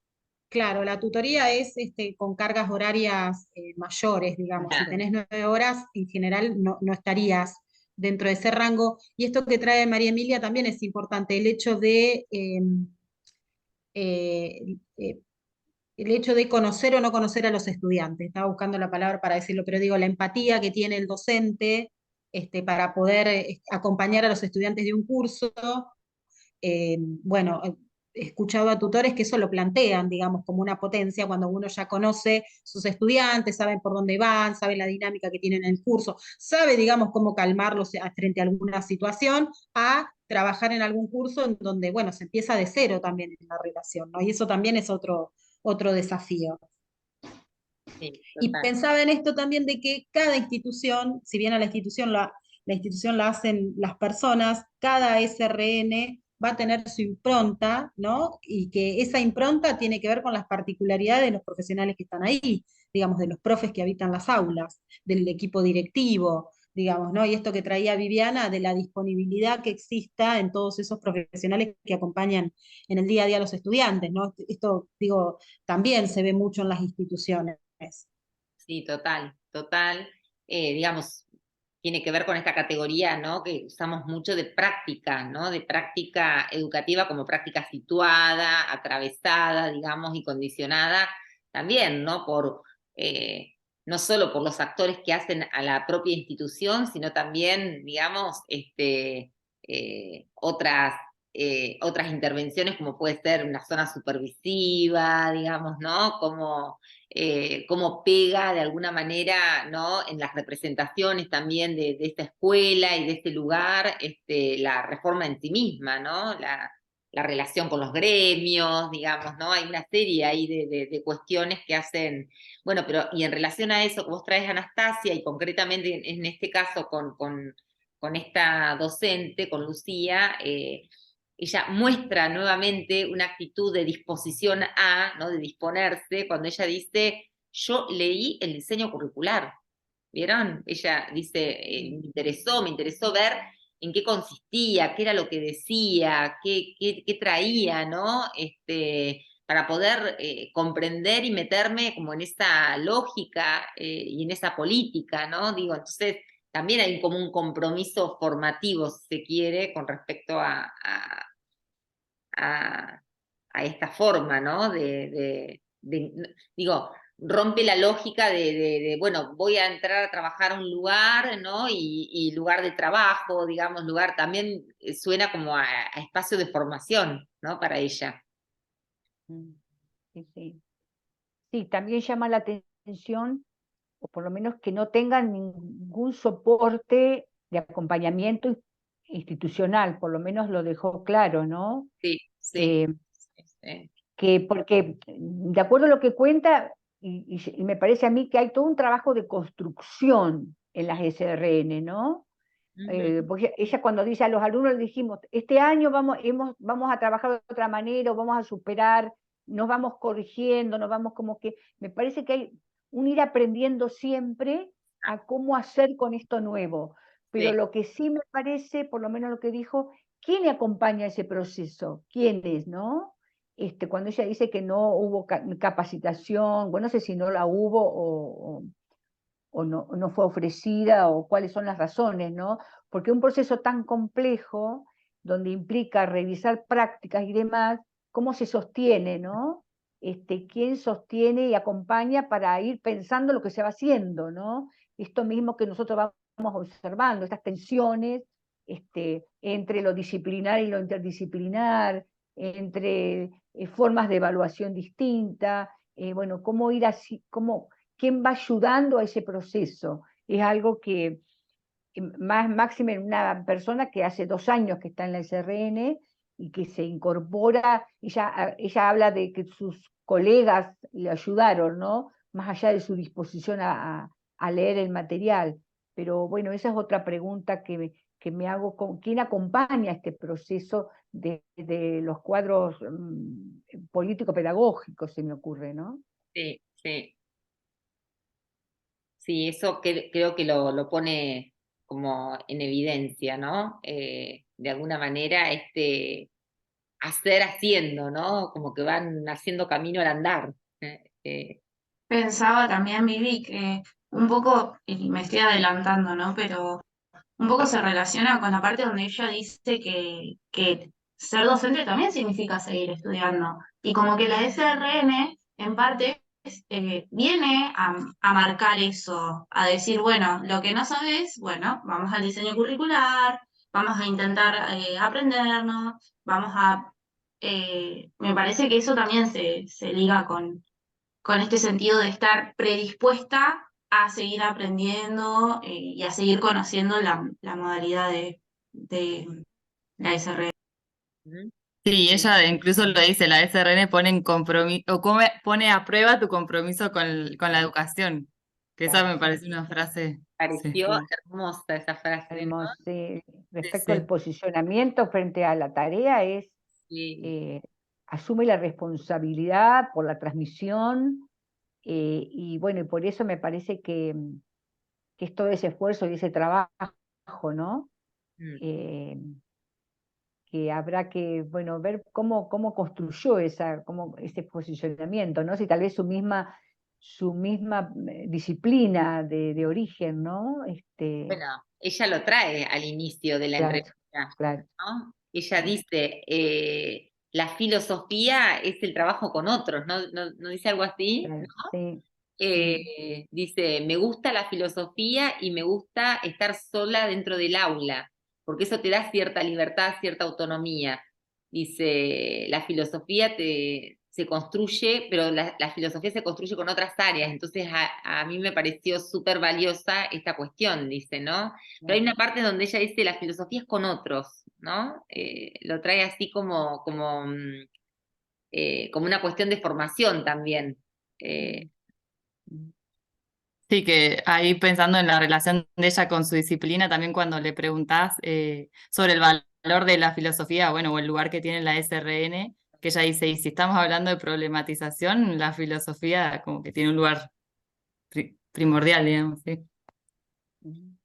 claro, la tutoría es con cargas horarias mayores, digamos. Si Claro. tenés 9 horas, en general no estarías dentro de ese rango. Y esto que trae María Emilia también es importante, eh, eh, el hecho de conocer o no conocer a los estudiantes. Estaba buscando la palabra para decirlo, pero digo, la empatía que tiene el docente para poder acompañar a los estudiantes de un curso. Bueno, he escuchado a tutores que eso lo plantean, digamos, como una potencia cuando uno ya conoce sus estudiantes, sabe por dónde van, sabe la dinámica que tienen en el curso, sabe, digamos, cómo calmarlos frente a alguna situación, a trabajar en algún curso en donde, bueno, se empieza de cero también en la relación, ¿no? Y eso también es otro desafío. Sí, Y total. pensaba en esto también de que cada institución, si bien a la institución la hacen las personas, cada SRN va a tener su impronta, ¿no? Y que esa impronta tiene que ver con las particularidades de los profesionales que están ahí, digamos, de los profes que habitan las aulas, del equipo directivo, digamos, ¿no? Y esto que traía Viviana, de la disponibilidad que exista en todos esos profesionales que acompañan en el día a día a los estudiantes, ¿no? Esto, digo, también se ve mucho en las instituciones. Sí, total, total. Digamos, tiene que ver con esta categoría, ¿no? Que usamos mucho de práctica, ¿no? De práctica educativa como práctica situada, atravesada, digamos, y condicionada también, ¿no? No solo por los actores que hacen a la propia institución, sino también, digamos, otras intervenciones como puede ser una zona supervisiva, digamos, ¿no? Cómo pega de alguna manera, ¿no? En las representaciones también de esta escuela y de este lugar, la reforma en sí misma, ¿no? La relación con los gremios, digamos, ¿no? Hay una serie ahí de cuestiones que hacen, bueno, pero y en relación a eso que vos traes, Anastasia, y concretamente en este caso con esta docente, con Lucía, ella muestra nuevamente una actitud de disposición a, ¿no? De disponerse, cuando ella dice, yo leí el diseño curricular, ¿vieron? Ella dice, me interesó ver en qué consistía, qué era lo que decía, qué traía, ¿no? Para poder comprender y meterme como en esa lógica y en esa política, ¿no? Digo, entonces también hay como un compromiso formativo, si se quiere, con respecto a, a esta forma, ¿no? Digo, rompe la lógica bueno, voy a entrar a trabajar a un lugar, ¿no? Y lugar de trabajo, digamos, lugar también suena como a espacio de formación, ¿no? Para ella. Sí, sí. Sí, también llama la atención, o por lo menos que no tengan ningún soporte de acompañamiento institucional, por lo menos lo dejó claro, ¿no? Sí, sí. Que porque, de acuerdo a lo que cuenta, y me parece a mí que hay todo un trabajo de construcción en las SRN, ¿no? Porque ella cuando dice a los alumnos, le dijimos, este año vamos a trabajar de otra manera, o vamos a superar, nos vamos corrigiendo, nos vamos como que, me parece que hay un ir aprendiendo siempre a cómo hacer con esto nuevo. Pero Sí. lo que sí me parece, por lo menos lo que dijo, ¿quién le acompaña ese proceso? ¿Quiénes, no? Cuando ella dice que no hubo capacitación, bueno, no sé si no la hubo o no fue ofrecida, o cuáles son las razones, ¿no? Porque un proceso tan complejo, donde implica revisar prácticas y demás, ¿cómo se sostiene, no? ¿Quién sostiene y acompaña para ir pensando lo que se va haciendo, ¿no? Esto mismo que nosotros vamos observando, estas tensiones entre lo disciplinar y lo interdisciplinar, entre formas de evaluación distintas, bueno, cómo ir así, quién va ayudando a ese proceso. Es algo que más máxima en una persona que hace 2 años que está en la SRN y que se incorpora, ella habla de que sus colegas le ayudaron, ¿no? Más allá de su disposición a leer el material. Pero bueno, esa es otra pregunta que me hago, ¿quién acompaña este proceso de los cuadros político-pedagógicos, se me ocurre, ¿no? Sí, sí. Sí, eso creo que lo pone como en evidencia, ¿no? De alguna manera, hacer haciendo, ¿no? Como que van haciendo camino al andar. Pensaba también, Vivi, que un poco, y me estoy adelantando, ¿no? Pero un poco se relaciona con la parte donde ella dice que ser docente también significa seguir estudiando. Y como que la SRN, en parte, viene a marcar eso, a decir, bueno, lo que no sabes, bueno, vamos al diseño curricular, vamos a intentar aprendernos, me parece que eso también se liga con este sentido de estar predispuesta a seguir aprendiendo y a seguir conociendo la modalidad de la SRE. Sí, ella incluso lo dice, la SRN pone en compromiso, o pone a prueba tu compromiso con la educación, que esa me parece una frase. Pareció Sí. hermosa esa frase, ¿no? Sí. Respecto Sí. al posicionamiento frente a la tarea Sí. asume la responsabilidad por la transmisión, y bueno, y por eso me parece que es todo ese esfuerzo y ese trabajo, ¿no? Eh, que habrá que, bueno, ver cómo construyó ese posicionamiento, ¿no? Si tal vez su misma su misma disciplina de origen, ¿no? Bueno, ella lo trae al inicio de la Claro, entrevista, claro. ¿no? Ella dice, la filosofía es el trabajo con otros, ¿no? ¿No dice algo así? Claro, ¿No? sí, Dice, me gusta la filosofía y me gusta estar sola dentro del aula, porque eso te da cierta libertad, cierta autonomía. Dice, la filosofía se construye, pero la filosofía se construye con otras áreas, entonces a mí me pareció súper valiosa esta cuestión, dice, ¿no? Pero hay una parte donde ella dice, la filosofía es con otros, ¿no? Lo trae así como una cuestión de formación también. Sí, que ahí pensando en la relación de ella con su disciplina, también cuando le preguntás sobre el valor de la filosofía, bueno, o el lugar que tiene la SRN, que ella dice, y si estamos hablando de problematización, la filosofía como que tiene un lugar primordial, digamos, sí.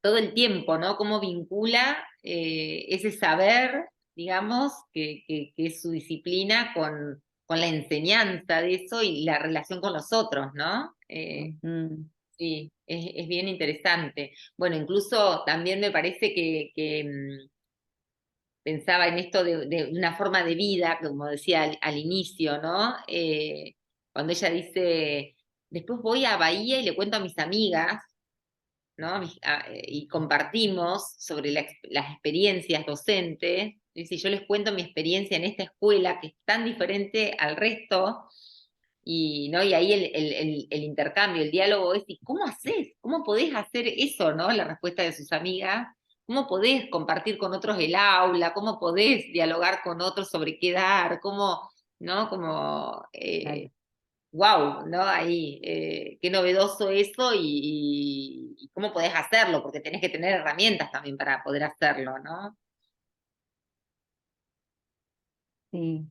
Todo el tiempo, ¿no? Cómo vincula ese saber, digamos, que es su disciplina con la enseñanza de eso y la relación con los otros, ¿no? Sí, es bien interesante. Bueno, incluso también me parece que pensaba en esto de una forma de vida, como decía al inicio, ¿no? Cuando ella dice, después voy a Bahía y le cuento a mis amigas, ¿no? Y compartimos sobre las experiencias docentes. Dice, yo les cuento mi experiencia en esta escuela que es tan diferente al resto. ¿No? Y ahí el intercambio, el diálogo es, ¿y cómo haces? ¿Cómo podés hacer eso? ¿No? La respuesta de sus amigas. ¿Cómo podés compartir con otros el aula? ¿Cómo podés dialogar con otros sobre qué dar? ¿Cómo, ¿no? Como, wow, ¿no? Ahí, qué novedoso eso y cómo podés hacerlo, porque tenés que tener herramientas también para poder hacerlo, ¿no? sí.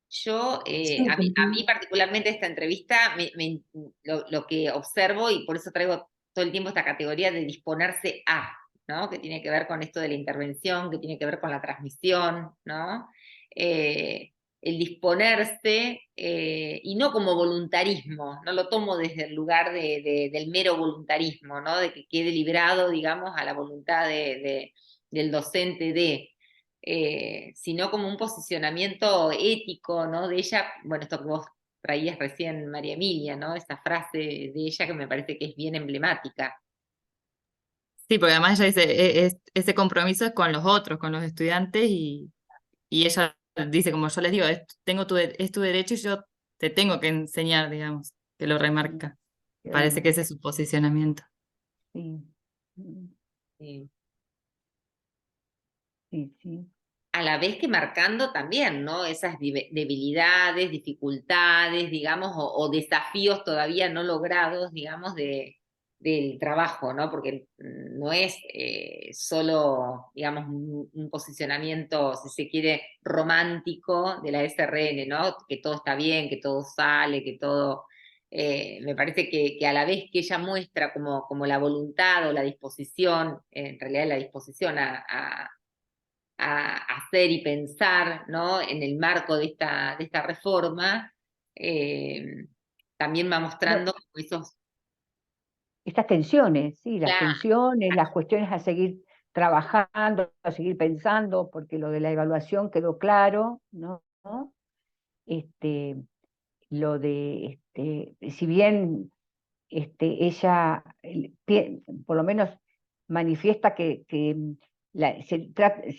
Yo, a mí particularmente esta entrevista, lo que observo, y por eso traigo todo el tiempo esta categoría de disponerse a, ¿no? Que tiene que ver con esto de la intervención, que tiene que ver con la transmisión, ¿no? El disponerse, y no como voluntarismo, no lo tomo desde el lugar del mero voluntarismo, ¿no? De que quede librado, digamos, a la voluntad del docente sino como un posicionamiento ético, ¿no? De ella, bueno, esto que vos traías recién, María Emilia, ¿no? Esa frase de ella que me parece que es bien emblemática. Sí, porque además ella dice, ese compromiso es con los otros, con los estudiantes, y ella dice, como yo les digo, es tu derecho y yo te tengo que enseñar, digamos, que lo remarca. Parece que ese es su posicionamiento. Sí. Sí. Sí. A la vez que marcando también, ¿no? Esas debilidades, dificultades, digamos, o desafíos todavía no logrados, digamos, del trabajo, ¿no? Porque no es solo, digamos, un posicionamiento, si se quiere, romántico de la SRN, ¿no? Que todo está bien, que todo sale, que todo... me parece que a la vez que ella muestra como la voluntad o la disposición, en realidad la disposición a hacer y pensar, ¿no? En el marco de esta reforma, también va mostrando esos... Estas tensiones, sí, las Claro, tensiones, las cuestiones a seguir trabajando, a seguir pensando, porque lo de la evaluación quedó claro, ¿no? Lo de, si bien ella por lo menos manifiesta que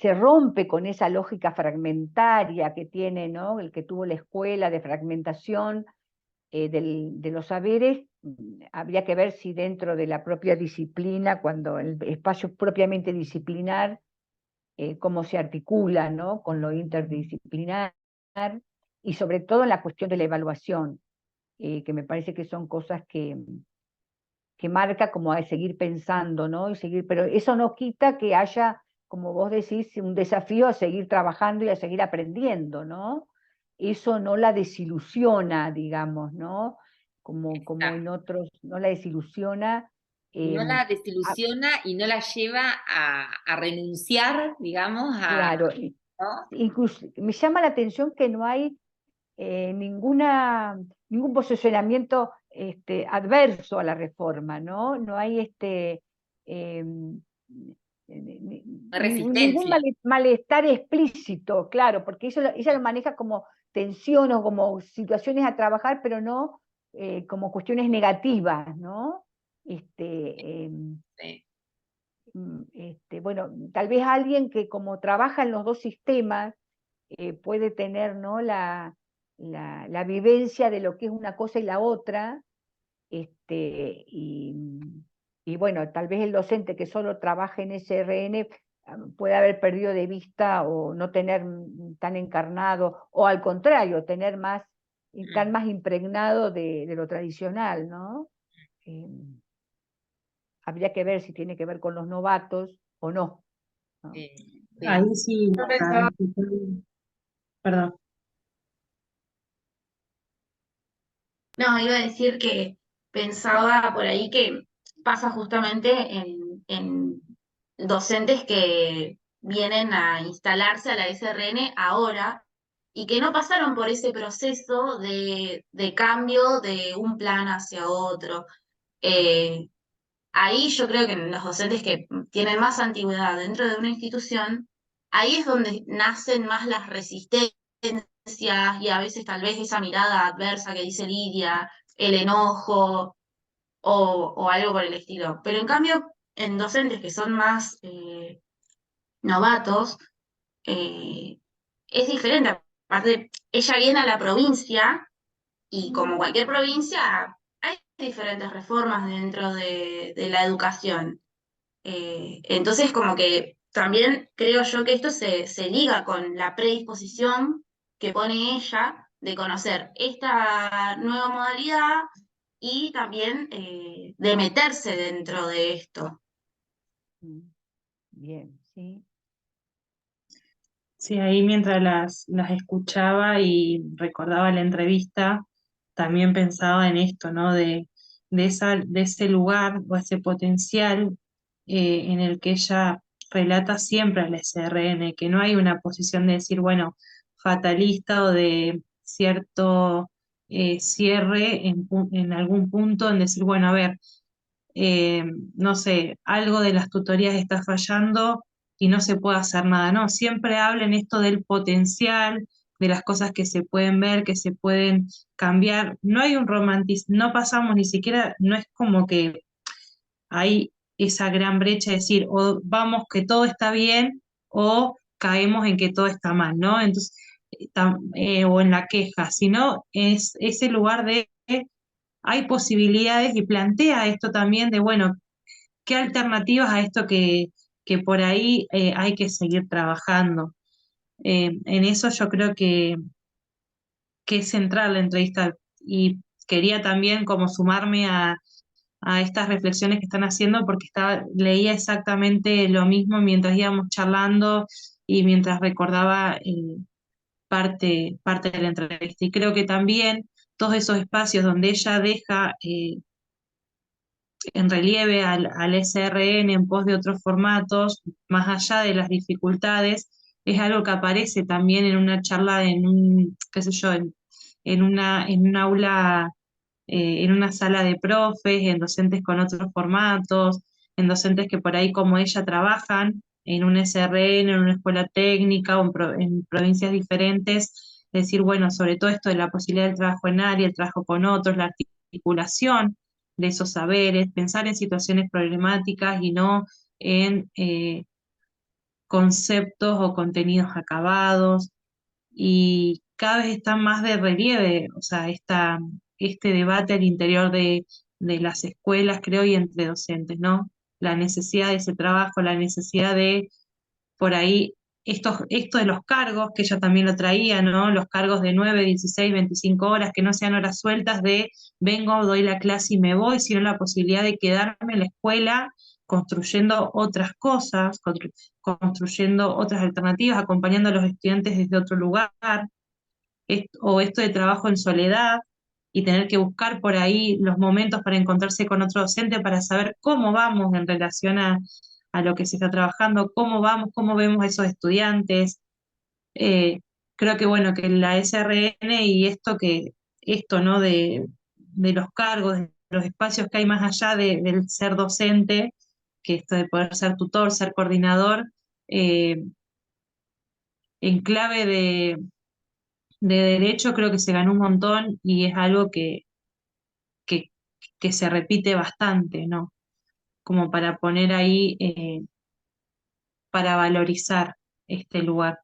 se rompe con esa lógica fragmentaria que tiene, ¿no? El que tuvo la escuela de fragmentación de los saberes. Habría que ver si dentro de la propia disciplina, cuando el espacio propiamente disciplinar, cómo se articula, ¿no? Con lo interdisciplinar, y sobre todo en la cuestión de la evaluación, que me parece que son cosas que marca como a seguir pensando, ¿no? Pero eso no quita que haya, como vos decís, un desafío a seguir trabajando y a seguir aprendiendo, ¿no? Eso no la desilusiona, digamos, ¿no? Como en otros, no la desilusiona. no la desilusiona y no la lleva a renunciar, digamos, Claro, ¿no? incluso me llama la atención que no hay ningún posicionamiento adverso a la reforma, ¿no? No hay ningún Resistencia. malestar explícito, claro, porque ella lo maneja como tensión o como situaciones a trabajar, pero no como cuestiones negativas, ¿no? Sí. Bueno, tal vez alguien que como trabaja en los dos sistemas puede tener, ¿no? la vivencia de lo que es una cosa y la otra, y bueno, tal vez el docente que solo trabaja en SRN puede haber perdido de vista o no tener tan encarnado, o al contrario, tener más, estar más impregnado de lo tradicional, ¿no? Habría que ver si tiene que ver con los novatos o no, ¿no? Sí. Ahí sí, Yo pensaba, perdón. no, iba a decir que pensaba por ahí que pasa justamente en docentes que vienen a instalarse a la SRN ahora y que no pasaron por ese proceso de cambio de un plan hacia otro. Eh, Ahí yo creo que los docentes que tienen más antigüedad dentro de una institución, ahí es donde nacen más las resistencias y a veces tal vez esa mirada adversa que dice Lidia, el enojo o algo por el estilo. Pero en cambio, en docentes que son más novatos, eh, es diferente. Aparte, ella viene a la provincia y como cualquier provincia, hay diferentes reformas dentro de la educación. Entonces, como que también creo yo que esto se liga con la predisposición que pone ella de conocer esta nueva modalidad y también de meterse dentro de esto. Bien, sí. Sí, ahí mientras las escuchaba y recordaba la entrevista, también pensaba en esto, ¿no? De ese lugar o ese potencial en el que ella relata siempre al SRN, que no hay una posición de decir, bueno, fatalista o de cierto cierre en algún punto, en decir, bueno, a ver, eh, no sé, algo de las tutorías está fallando y no se puede hacer nada, no, siempre hablen esto del potencial, de las cosas que se pueden ver, que se pueden cambiar, no hay un romanticismo, no pasamos ni siquiera, no es como que hay esa gran brecha de decir, o vamos que todo está bien o caemos en que todo está mal, ¿no? Entonces, o en la queja, sino es ese lugar de hay posibilidades y plantea esto también de, bueno, qué alternativas a esto que por ahí hay que seguir trabajando. En eso yo creo que es central la entrevista y quería también como sumarme a estas reflexiones que están haciendo porque leía exactamente lo mismo mientras íbamos charlando y mientras recordaba parte de la entrevista. Y creo que también todos esos espacios donde ella deja en relieve al SRN en pos de otros formatos, más allá de las dificultades, es algo que aparece también en una charla, en un, qué sé yo, en un aula, en una sala de profes, en docentes con otros formatos, en docentes que por ahí como ella trabajan en un SRN, en una escuela técnica o en provincias diferentes, decir, bueno, sobre todo esto de la posibilidad del trabajo en área, el trabajo con otros, la articulación de esos saberes, pensar en situaciones problemáticas y no en conceptos o contenidos acabados. Y cada vez está más de relieve, o sea, este debate al interior de las escuelas, creo, y entre docentes, ¿no? La necesidad de ese trabajo, la necesidad de por ahí esto de los cargos, que ella también lo traía, ¿no? Los cargos de 9, 16, 25 horas, que no sean horas sueltas de vengo, doy la clase y me voy, sino la posibilidad de quedarme en la escuela construyendo otras cosas, construyendo otras alternativas, acompañando a los estudiantes desde otro lugar, o esto de trabajo en soledad y tener que buscar por ahí los momentos para encontrarse con otro docente para saber cómo vamos en relación a lo que se está trabajando, cómo vamos, cómo vemos a esos estudiantes. Creo que bueno, que la SRN y esto ¿no? de los cargos, de los espacios que hay más allá del ser docente, que esto de poder ser tutor, ser coordinador, eh, en clave de derecho creo que se ganó un montón y es algo que, que se repite bastante, ¿no? Como para poner ahí, para valorizar este lugar.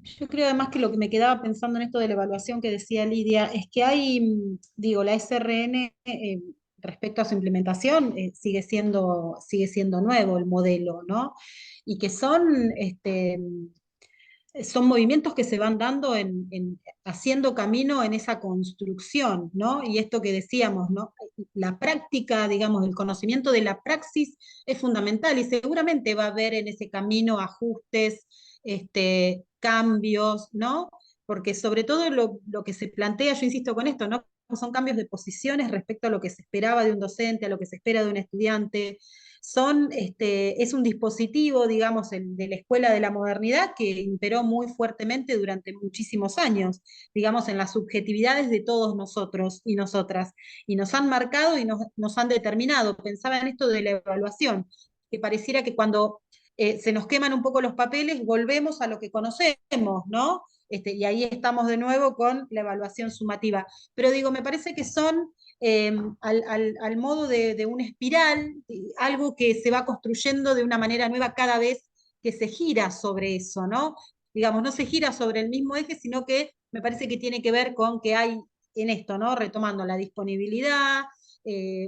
Yo creo además que lo que me quedaba pensando en esto de la evaluación que decía Lidia es que hay, digo, la SRN respecto a su implementación sigue siendo nuevo el modelo, ¿no? Y que son movimientos que se van dando haciendo camino en esa construcción, ¿no? Y esto que decíamos, ¿no? La práctica, digamos, el conocimiento de la praxis es fundamental y seguramente va a haber en ese camino ajustes, cambios, ¿no? Porque sobre todo lo que se plantea, yo insisto con esto, ¿no? Son cambios de posiciones respecto a lo que se esperaba de un docente, a lo que se espera de un estudiante. Es un dispositivo, digamos, de la escuela de la modernidad que imperó muy fuertemente durante muchísimos años, digamos, en las subjetividades de todos nosotros y nosotras, y nos han marcado y nos han determinado. Pensaba en esto de la evaluación, que pareciera que cuando se nos queman un poco los papeles, volvemos a lo que conocemos, ¿no? Y ahí estamos de nuevo con la evaluación sumativa. Pero digo, me parece que son al modo de una espiral, algo que se va construyendo de una manera nueva cada vez que se gira sobre eso, ¿no? Digamos, no se gira sobre el mismo eje, sino que me parece que tiene que ver con que hay en esto, ¿no? Retomando la disponibilidad,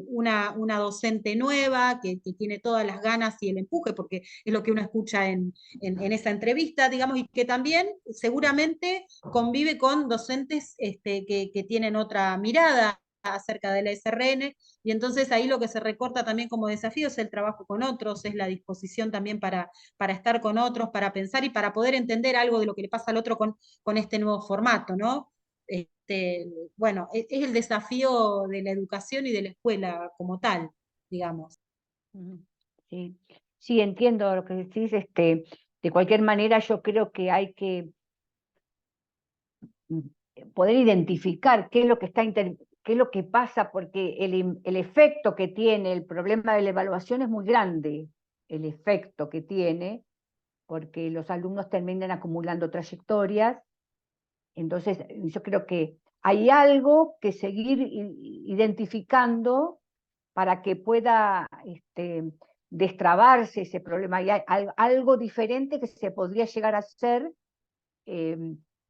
una docente nueva que tiene todas las ganas y el empuje, porque es lo que uno escucha en esa entrevista, digamos, y que también seguramente convive con docentes que tienen otra mirada acerca de la SRN, y entonces ahí lo que se recorta también como desafío es el trabajo con otros, es la disposición también para estar con otros, para pensar y para poder entender algo de lo que le pasa al otro con este nuevo formato, ¿no? Bueno, es el desafío de la educación y de la escuela como tal, digamos. Sí, sí, entiendo lo que decís. De cualquier manera, yo creo que hay que poder identificar qué es lo que qué es lo que pasa, porque el efecto que tiene el problema de la evaluación es muy grande, el efecto que tiene, porque los alumnos terminan acumulando trayectorias. Entonces, yo creo que hay algo que seguir identificando para que pueda destrabarse ese problema. Y hay algo diferente que se podría llegar a hacer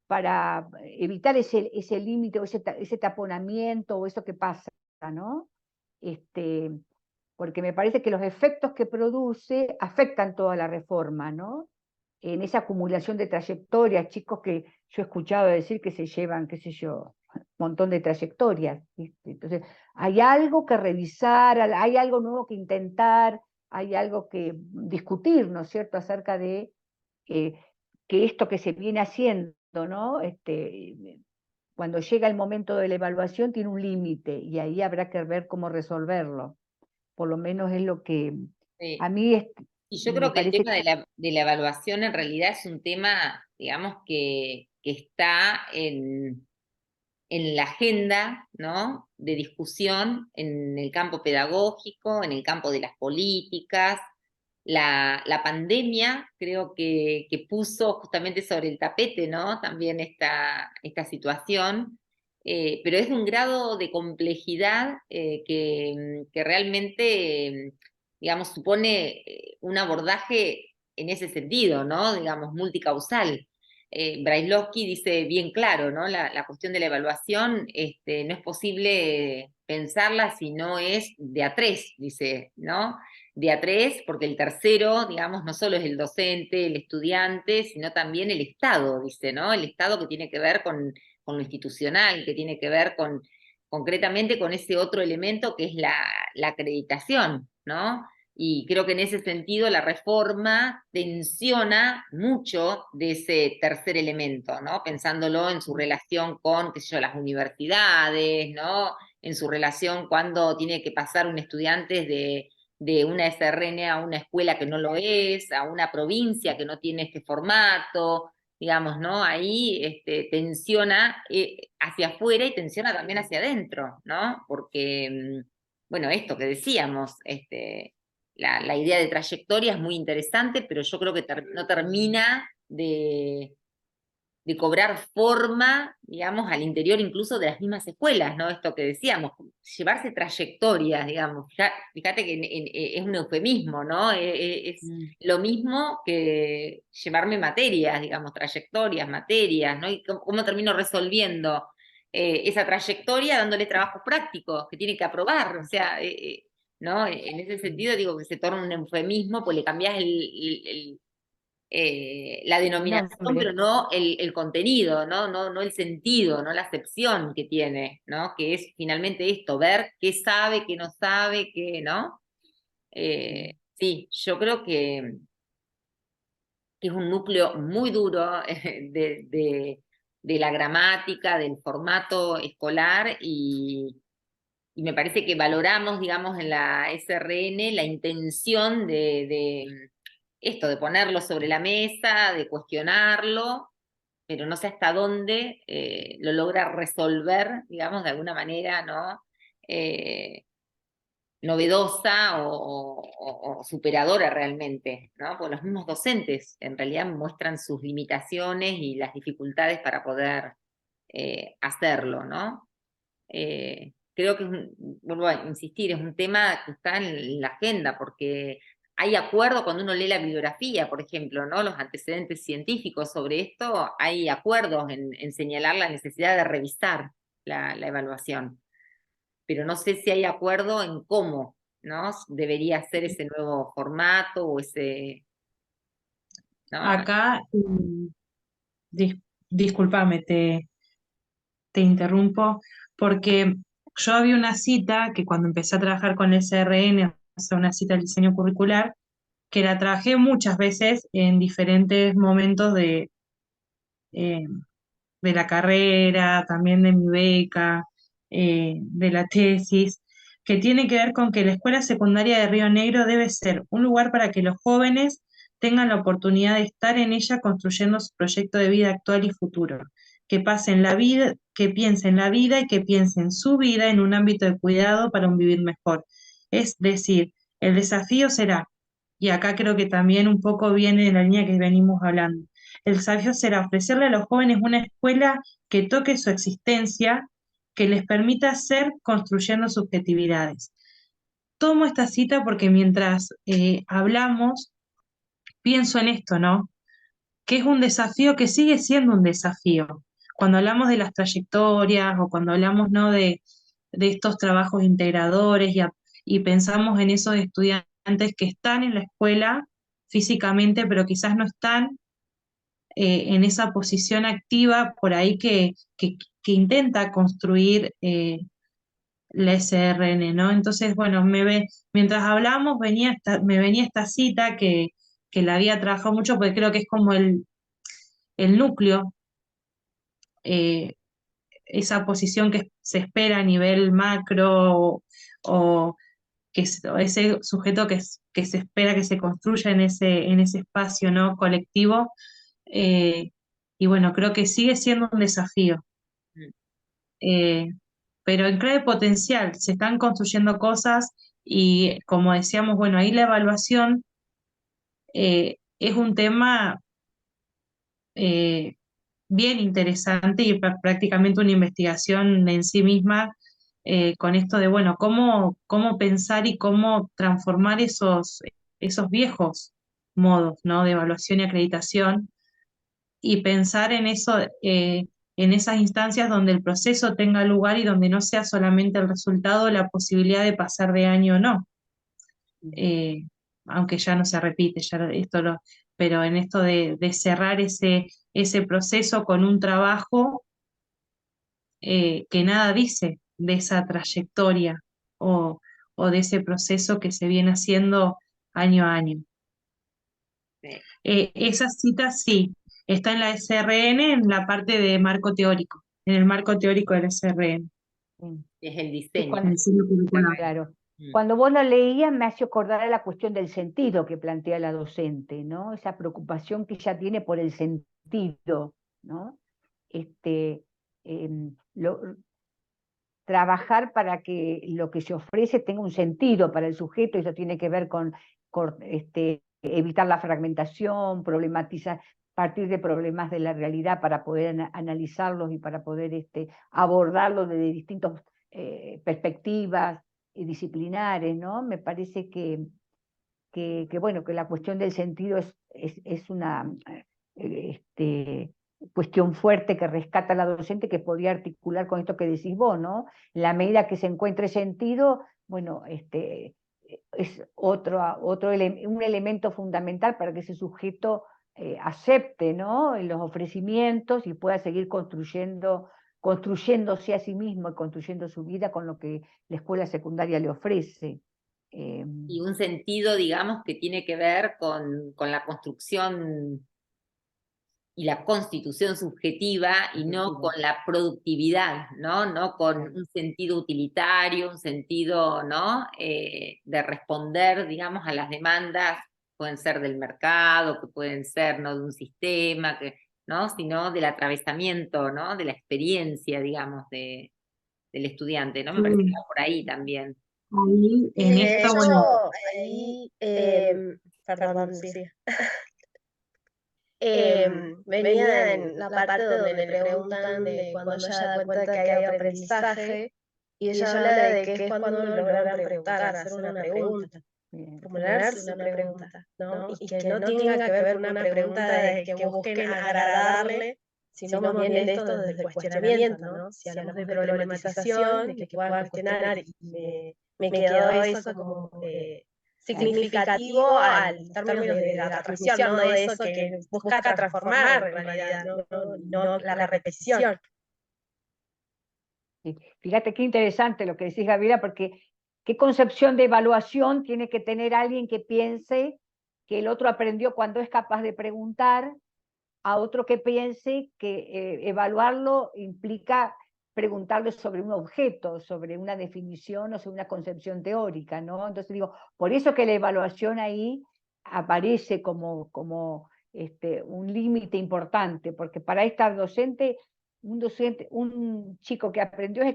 para evitar ese límite o ese taponamiento o eso que pasa, ¿no? Porque me parece que los efectos que produce afectan toda la reforma, ¿no? En esa acumulación de trayectorias, chicos que yo he escuchado decir que se llevan, qué sé yo, un montón de trayectorias, ¿viste? Entonces, hay algo que revisar, hay algo nuevo que intentar, hay algo que discutir, ¿no es cierto?, acerca de que esto que se viene haciendo, ¿no? Cuando llega el momento de la evaluación tiene un límite y ahí habrá que ver cómo resolverlo. Por lo menos es lo que a mí y yo me creo que el parece tema de la evaluación en realidad es un tema, digamos, que está en la agenda, ¿no?, de discusión en el campo pedagógico, en el campo de las políticas. La pandemia creo que puso justamente sobre el tapete, ¿no?, también esta situación, pero es de un grado de complejidad que realmente, digamos, supone un abordaje en ese sentido, ¿no?, digamos, multicausal. Brailovsky dice bien claro, ¿no? La cuestión de la evaluación, no es posible pensarla si no es de a tres, dice, ¿no? De a tres, porque el tercero, digamos, no solo es el docente, el estudiante, sino también el Estado, dice, ¿no? El Estado que tiene que ver con lo institucional, que tiene que ver concretamente con ese otro elemento que es la acreditación, ¿no? Y creo que en ese sentido la reforma tensiona mucho de ese tercer elemento, ¿no? Pensándolo en su relación con, qué sé yo, las universidades, ¿no? En su relación cuando tiene que pasar un estudiante de una SRN a una escuela que no lo es, a una provincia que no tiene este formato. digamos, ¿no? Ahí tensiona hacia afuera y tensiona también hacia adentro, ¿no? Porque, bueno, esto que decíamos, la idea de trayectoria es muy interesante, pero yo creo que no termina de cobrar forma, digamos, al interior incluso de las mismas escuelas, ¿no? Esto que decíamos, llevarse trayectorias, digamos. Fíjate que es un eufemismo, ¿no? Es lo mismo que llevarme materias, digamos, trayectorias, materias, ¿no? Y cómo termino resolviendo esa trayectoria dándole trabajos prácticos que tiene que aprobar, o sea, ¿no? En ese sentido digo que se torna un eufemismo, pues le cambiás la denominación, Nombre. pero no el contenido, no el sentido, no la acepción que tiene, ¿no? Que es finalmente esto, ver qué sabe, qué no sabe, qué, ¿no? Sí, yo creo que es un núcleo muy duro de la gramática, del formato escolar y me parece que valoramos, digamos, en la SRN la intención de esto, de ponerlo sobre la mesa, de cuestionarlo, pero no sé hasta dónde lo logra resolver, digamos, de alguna manera, ¿no? Novedosa o superadora realmente, ¿no? Porque los mismos docentes en realidad muestran sus limitaciones y las dificultades para poder hacerlo, ¿no? Creo que, vuelvo a insistir, es un tema que está en la agenda, porque hay acuerdo cuando uno lee la bibliografía, por ejemplo, ¿no? Los antecedentes científicos sobre esto, hay acuerdos en señalar la necesidad de revisar la evaluación, pero no sé si hay acuerdo en cómo, ¿no? Debería ser ese nuevo formato o ese, ¿no? Acá, discúlpame, te interrumpo, porque yo había una cita que cuando empecé a trabajar con el SRN, o sea, una cita del diseño curricular, que la trabajé muchas veces en diferentes momentos eh, de la carrera, también de mi beca, de la tesis, que tiene que ver con que la escuela secundaria de Río Negro debe ser un lugar para que los jóvenes tengan la oportunidad de estar en ella construyendo su proyecto de vida actual y futuro, que pasen la vida, que piensen la vida y que piensen su vida en un ámbito de cuidado para un vivir mejor. Es decir, el desafío será, y acá creo que también un poco viene en la línea que venimos hablando, el desafío será ofrecerle a los jóvenes una escuela que toque su existencia, que les permita ser construyendo subjetividades. Tomo esta cita porque mientras hablamos, pienso en esto, ¿no? Que es un desafío que sigue siendo un desafío. Cuando hablamos de las trayectorias o cuando hablamos, ¿no? de estos trabajos integradores y pensamos en esos estudiantes que están en la escuela físicamente, pero quizás no están en esa posición activa por ahí que intenta construir la SRN, ¿no? Entonces, bueno, mientras hablamos me venía esta cita que la había trabajado mucho porque creo que es como el núcleo, eh, esa posición que se espera a nivel macro o o ese sujeto que se espera que se construya en ese espacio, ¿no? colectivo. eh, y bueno, creo que sigue siendo un desafío. eh, pero en clave potencial, se están construyendo cosas y como decíamos, bueno, ahí la evaluación es un tema eh, bien interesante y prácticamente una investigación en sí misma con esto de, bueno, cómo pensar y cómo transformar esos viejos modos, ¿no? de evaluación y acreditación y pensar en eso, en esas instancias donde el proceso tenga lugar y donde no sea solamente el resultado, la posibilidad de pasar de año o no. Eh, Aunque ya no se repite, pero en esto de cerrar ese proceso con un trabajo que nada dice de esa trayectoria o, o de ese proceso que se viene haciendo año a año. Sí. Esa cita sí, está en la SRN en la parte de marco teórico, en el marco teórico del SRN. Es el Y diseño. cuando, El diseño curricular. claro, Cuando vos lo leías me hace acordar a la cuestión del sentido que plantea la docente, ¿no? Esa preocupación que ella tiene por el sentido, ¿no? Em, trabajar para que lo que se ofrece tenga un sentido para el sujeto, eso tiene que ver con evitar la fragmentación, problematizar, partir de problemas de la realidad para poder analizarlos y para poder abordarlos desde distintas perspectivas disciplinares, ¿no? Me parece bueno, que la cuestión del sentido es una cuestión fuerte que rescata la docente, que podría articular con esto que decís vos, ¿no? En la medida que se encuentre sentido, bueno, es un elemento fundamental para que ese sujeto acepte, ¿no? Los ofrecimientos y pueda seguir construyéndose a sí mismo y construyendo su vida con lo que la escuela secundaria le ofrece. Y un sentido, digamos, que tiene que ver con la construcción y la constitución subjetiva y no con la productividad, ¿no? No con un sentido utilitario, un sentido, ¿no? De responder, digamos, a las demandas, pueden ser del mercado, que pueden ser, ¿no? De un sistema, ¿no? Sino del atravesamiento, ¿no? De la experiencia, digamos, del estudiante, ¿no? Me parece que va por ahí también. Ahí, en esto, bueno, perdón, sí. Venía en la parte donde le preguntan de cuando ella da cuenta que hay aprendizaje, y ella habla de que es cuando logran preguntar, hacer una pregunta, formularse una pregunta, ¿no? Y que no tenga que ver con una pregunta de que busquen agradarle, sino más bien de esto desde el cuestionamiento, ¿no? Si hablamos de problematización, de que puedan cuestionar, y me quedó eso como significativo al términos de la transmisión, no de eso que busca transformar en realidad, no la repetición. Fíjate qué interesante lo que decís, Gabriela, porque qué concepción de evaluación tiene que tener alguien que piense que el otro aprendió cuando es capaz de preguntar, a otro que piense que evaluarlo implica preguntarle sobre un objeto, sobre una definición o sobre una concepción teórica, ¿no? Entonces digo, por eso que la evaluación ahí aparece como un límite importante, porque para esta docente, un chico que aprendió es el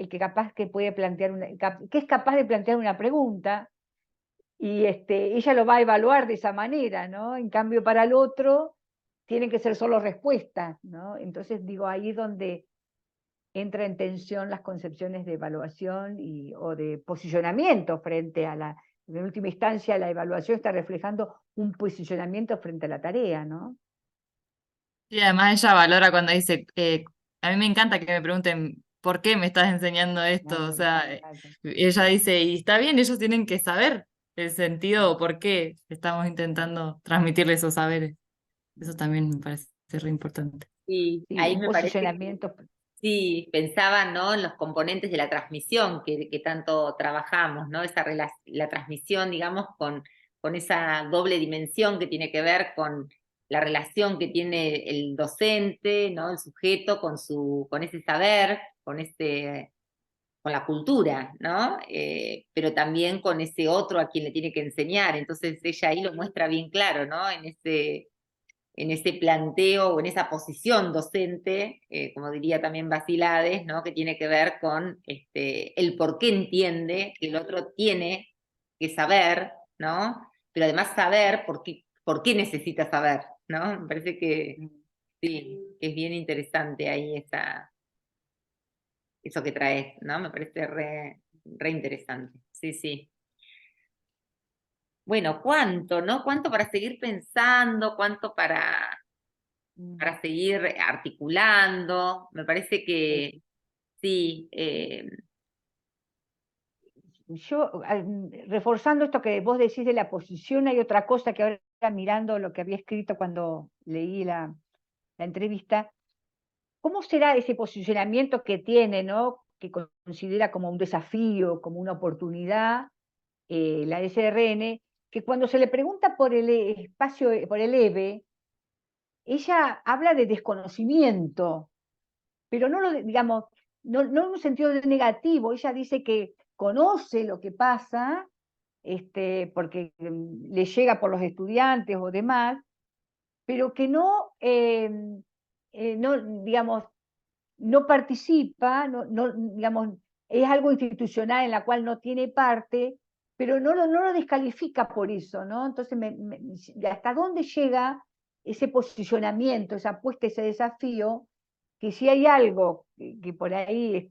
que capaz que puede plantear que es capaz de plantear una pregunta, y ella lo va a evaluar de esa manera, ¿no? En cambio, para el otro tienen que ser solo respuestas, ¿no? Entonces digo, ahí es donde entra en tensión las concepciones de evaluación o de posicionamiento frente a en última instancia la evaluación está reflejando un posicionamiento frente a la tarea, ¿no? Y además ella valora cuando dice, a mí me encanta que me pregunten, ¿por qué me estás enseñando esto? O sea, ella dice, y está bien, ellos tienen que saber el sentido o por qué estamos intentando transmitirles esos saberes. Eso también me parece re importante. Sí, Sí, ahí un me parece que posicionamiento. sí, pensaba, ¿no? En los componentes de la transmisión que tanto trabajamos, ¿no? La transmisión, digamos, con esa doble dimensión que tiene que ver con la relación que tiene el docente, ¿no? El sujeto con ese saber, con la cultura, ¿no? Pero también con ese otro a quien le tiene que enseñar. Entonces ella ahí lo muestra bien claro, ¿no? En ese planteo o en esa posición docente, como diría también Basilades, ¿no? Que tiene que ver con el por qué entiende que el otro tiene que saber, ¿no? Pero además saber por qué necesita saber, ¿no? Me parece que sí, que es bien interesante ahí eso que traes, ¿no? Me parece re interesante. Sí, sí. Bueno, ¿cuánto, no? ¿Cuánto para seguir pensando? ¿Cuánto para seguir articulando? Me parece que sí. Yo, reforzando esto que vos decís de la posición, hay otra cosa que ahora mirando lo que había escrito cuando leí la entrevista. ¿Cómo será ese posicionamiento que tiene, ¿no? Que considera como un desafío, como una oportunidad, la SRN, que cuando se le pregunta por el espacio, por el EVE, ella habla de desconocimiento, pero no lo, digamos, no en un sentido negativo. Ella dice que conoce lo que pasa, porque le llega por los estudiantes o demás, pero que no, digamos, no participa, digamos, es algo institucional en la cual no tiene parte, pero no lo descalifica por eso, ¿no? Entonces, ¿hasta dónde llega ese posicionamiento, esa apuesta, ese desafío? Que si hay algo que por ahí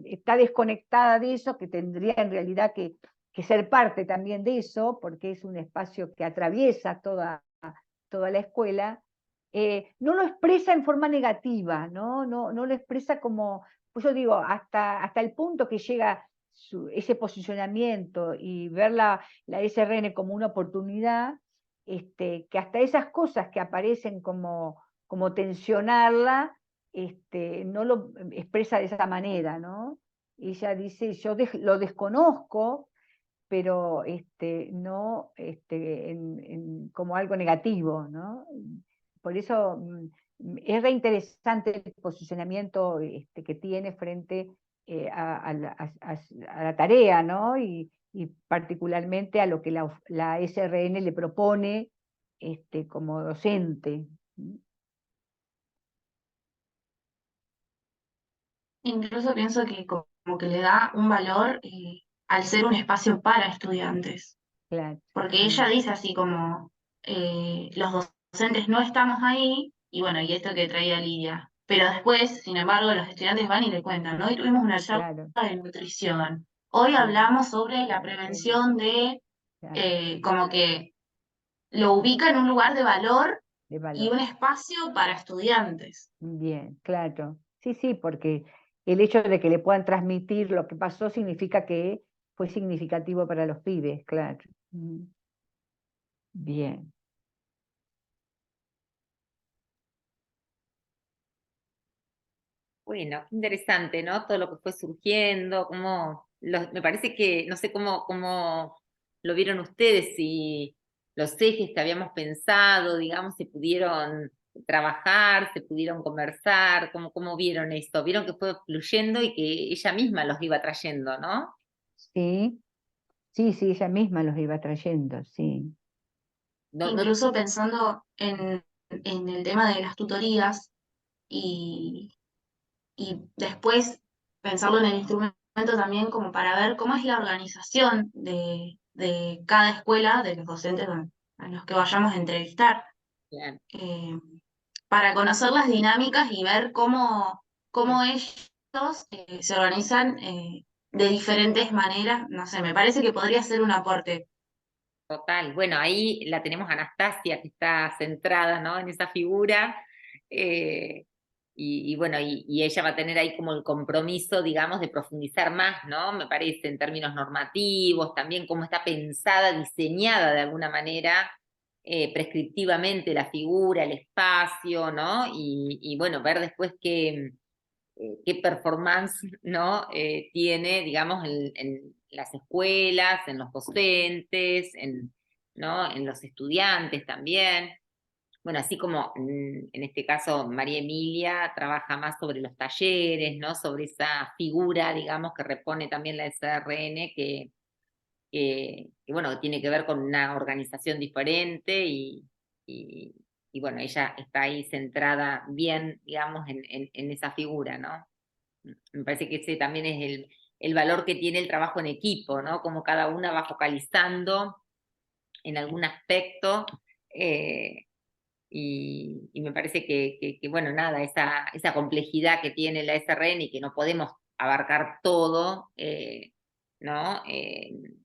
está desconectada de eso, que tendría en realidad que ser parte también de eso, porque es un espacio que atraviesa toda la escuela, no lo expresa en forma negativa, ¿no? No lo expresa como, pues yo digo, hasta el punto que llega ese posicionamiento y ver la SRN como una oportunidad, que hasta esas cosas que aparecen como tensionarla, no lo expresa de esa manera, ¿no? Ella dice, yo lo desconozco, pero no como algo negativo, ¿no? Por eso es reinteresante el posicionamiento que tiene frente a la tarea, ¿no? Y particularmente a lo que la SRN le propone como docente. Incluso pienso que como que le da un valor al ser un espacio para estudiantes, Claro. porque ella dice así como, los docentes no estamos ahí, y bueno, y esto que traía Lidia, pero después, sin embargo, los estudiantes van y le cuentan, ¿no? Hoy tuvimos una charla Claro, de nutrición, hoy sí, hablamos sobre la prevención de, claro, como que lo ubica en un lugar de valor de y valor. un espacio para estudiantes. Bien, claro. Sí, sí, porque el hecho de que le puedan transmitir lo que pasó significa que fue significativo para los pibes, claro. Bien. Bueno, qué interesante, ¿no? Todo lo que fue surgiendo, me parece que, no sé cómo lo vieron ustedes, si los ejes que habíamos pensado, digamos, se pudieron trabajar, se pudieron conversar, cómo vieron esto, vieron que fue fluyendo y que ella misma los iba trayendo, ¿no? Sí, sí, sí, ella misma los iba trayendo, sí. No, Incluso pensando en el tema de las tutorías y, y después pensarlo en el instrumento también como para ver cómo es la organización de cada escuela, de los docentes a los que vayamos a entrevistar, bien. eh, para conocer las dinámicas y ver cómo ellos se organizan de diferentes maneras. No sé, me parece que podría ser un aporte. Total. Bueno, ahí la tenemos a Anastasia, que está centrada, ¿no? En esa figura. eh, y bueno, y ella va a tener ahí como el compromiso, digamos, de profundizar más, ¿no? Me parece, en términos normativos, también cómo está pensada, diseñada de alguna manera, prescriptivamente la figura, el espacio, ¿no? Y bueno, ver después qué performance, ¿no? Tiene, digamos, en las escuelas, en los docentes, ¿no? En los estudiantes también. Bueno, así como en este caso María Emilia trabaja más sobre los talleres, ¿no? Sobre esa figura, digamos, que repone también la SRN, que bueno, tiene que ver con una organización diferente y, y bueno, ella está ahí centrada bien, digamos, en esa figura, ¿no? Me parece que ese también es el valor que tiene el trabajo en equipo, ¿no? Como cada una va focalizando en algún aspecto, y me parece que, bueno, nada, esa complejidad que tiene la SRN y que no podemos abarcar todo, ¿no?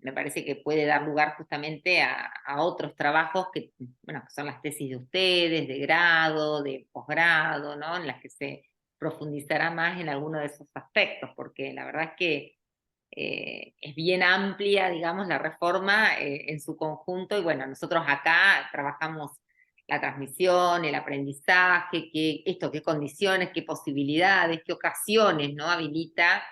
Me parece que puede dar lugar justamente a otros trabajos que, bueno, que son las tesis de ustedes, de grado, de posgrado, ¿no? En las que se profundizará más en alguno de esos aspectos, porque la verdad es que es bien amplia, digamos, la reforma en su conjunto, y bueno, nosotros acá trabajamos la transmisión, el aprendizaje, qué condiciones, qué posibilidades, qué ocasiones, ¿no? Habilita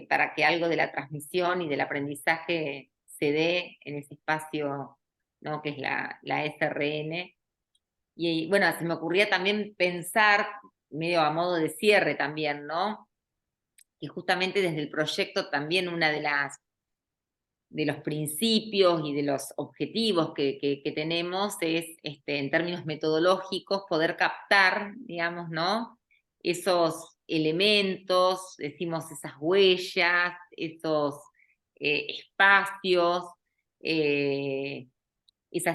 para que algo de la transmisión y del aprendizaje se dé en ese espacio, ¿no? Que es la SRN. Y bueno, se me ocurría también pensar, medio a modo de cierre también, ¿no? que justamente desde el proyecto también una de los principios y de los objetivos que tenemos es, en términos metodológicos, poder captar, digamos, ¿no? Esos elementos, decimos esas huellas, esos espacios, esas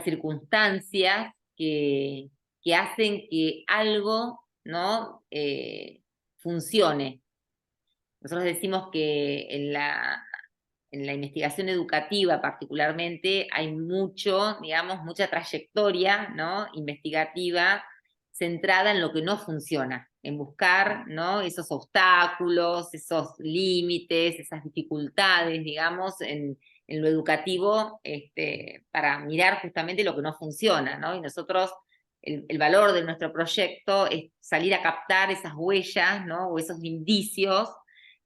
circunstancias que hacen que algo, ¿no? Funcione. Nosotros decimos que en la investigación educativa particularmente hay mucho, digamos, mucha trayectoria, ¿no? Investigativa centrada en lo que no funciona, en buscar, ¿no? Esos obstáculos, esos límites, esas dificultades, digamos, en lo educativo, para mirar justamente lo que no funciona, ¿no? Y nosotros, el valor de nuestro proyecto es salir a captar esas huellas, ¿no? O esos indicios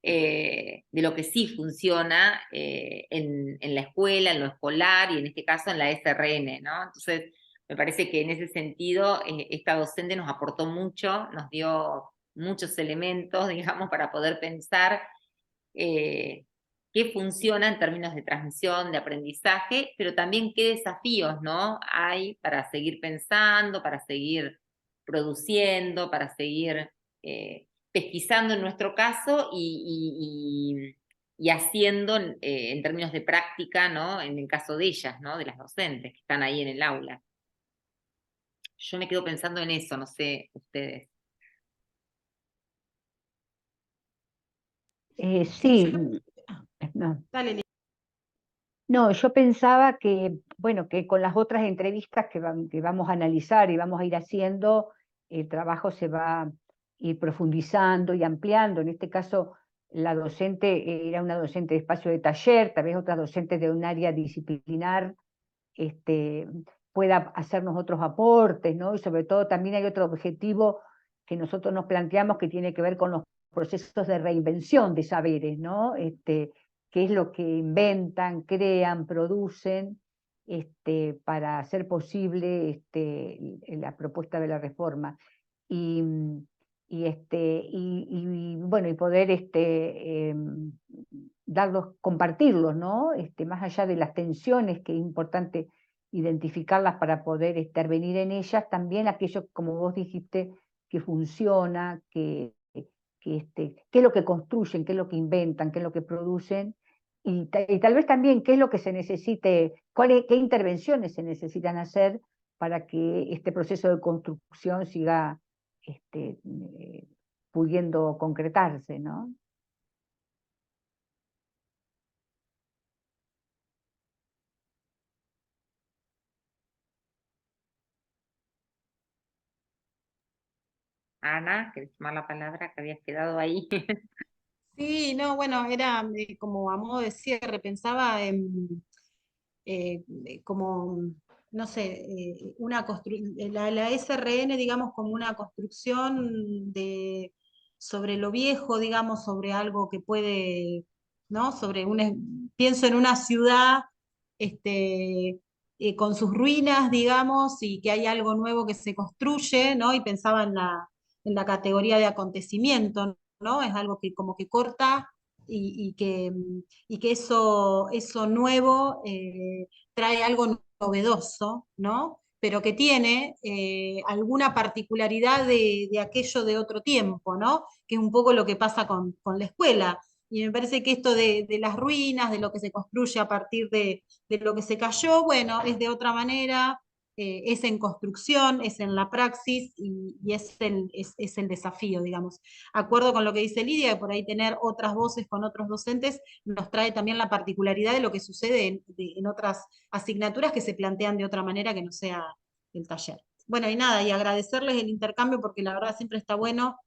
de lo que sí funciona en la escuela, en lo escolar y en este caso en la SRN, ¿no? Entonces, me parece que en ese sentido esta docente nos aportó mucho, nos dio muchos elementos, digamos, para poder pensar qué funciona en términos de transmisión, de aprendizaje, pero también qué desafíos, ¿no? Hay para seguir pensando, para seguir produciendo, para seguir pesquisando en nuestro caso y haciendo en términos de práctica, ¿no? En el caso de ellas, ¿no? De las docentes que están ahí en el aula. Yo me quedo pensando en eso, no sé, ustedes. Sí, no. Dale, Lili. No, yo pensaba que, bueno, que con las otras entrevistas que vamos a analizar y vamos a ir haciendo, el trabajo se va a ir profundizando y ampliando. En este caso, la docente era una docente de espacio de taller, tal vez otras docentes de un área disciplinar pueda hacernos otros aportes, ¿no? Y sobre todo también hay otro objetivo que nosotros nos planteamos que tiene que ver con los procesos de reinvención de saberes, ¿no? Qué es lo que inventan, crean, producen, para hacer posible la propuesta de la reforma. Y, bueno, y poder compartirlos, ¿no? Más allá de las tensiones, que es importante identificarlas para poder intervenir en ellas, también aquello, como vos dijiste, que funciona, qué es lo que construyen, qué es lo que inventan, qué es lo que producen, y tal vez también qué es lo que se necesite, qué intervenciones se necesitan hacer para que este proceso de construcción siga pudiendo concretarse, ¿no? Ana, ¿querés tomar la palabra? Que habías quedado ahí. Sí, no, bueno, era como a modo de cierre, pensaba en como, no sé, la SRN, digamos, como una construcción sobre lo viejo, digamos, sobre algo que puede, ¿no? Pienso en una ciudad con sus ruinas, digamos, y que hay algo nuevo que se construye, ¿no? Y pensaba en la categoría de acontecimiento, ¿no? Es algo que como que corta y que eso nuevo trae algo novedoso, ¿no? Pero que tiene alguna particularidad de aquello de otro tiempo, ¿no? Que es un poco lo que pasa con la escuela. Y me parece que esto de las ruinas, de lo que se construye a partir de lo que se cayó, bueno, es de otra manera, es en construcción, es en la praxis y es el desafío, digamos. Acuerdo con lo que dice Lidia, que por ahí tener otras voces con otros docentes nos trae también la particularidad de lo que sucede en otras asignaturas que se plantean de otra manera que no sea el taller. Bueno, y nada, y agradecerles el intercambio porque la verdad siempre está bueno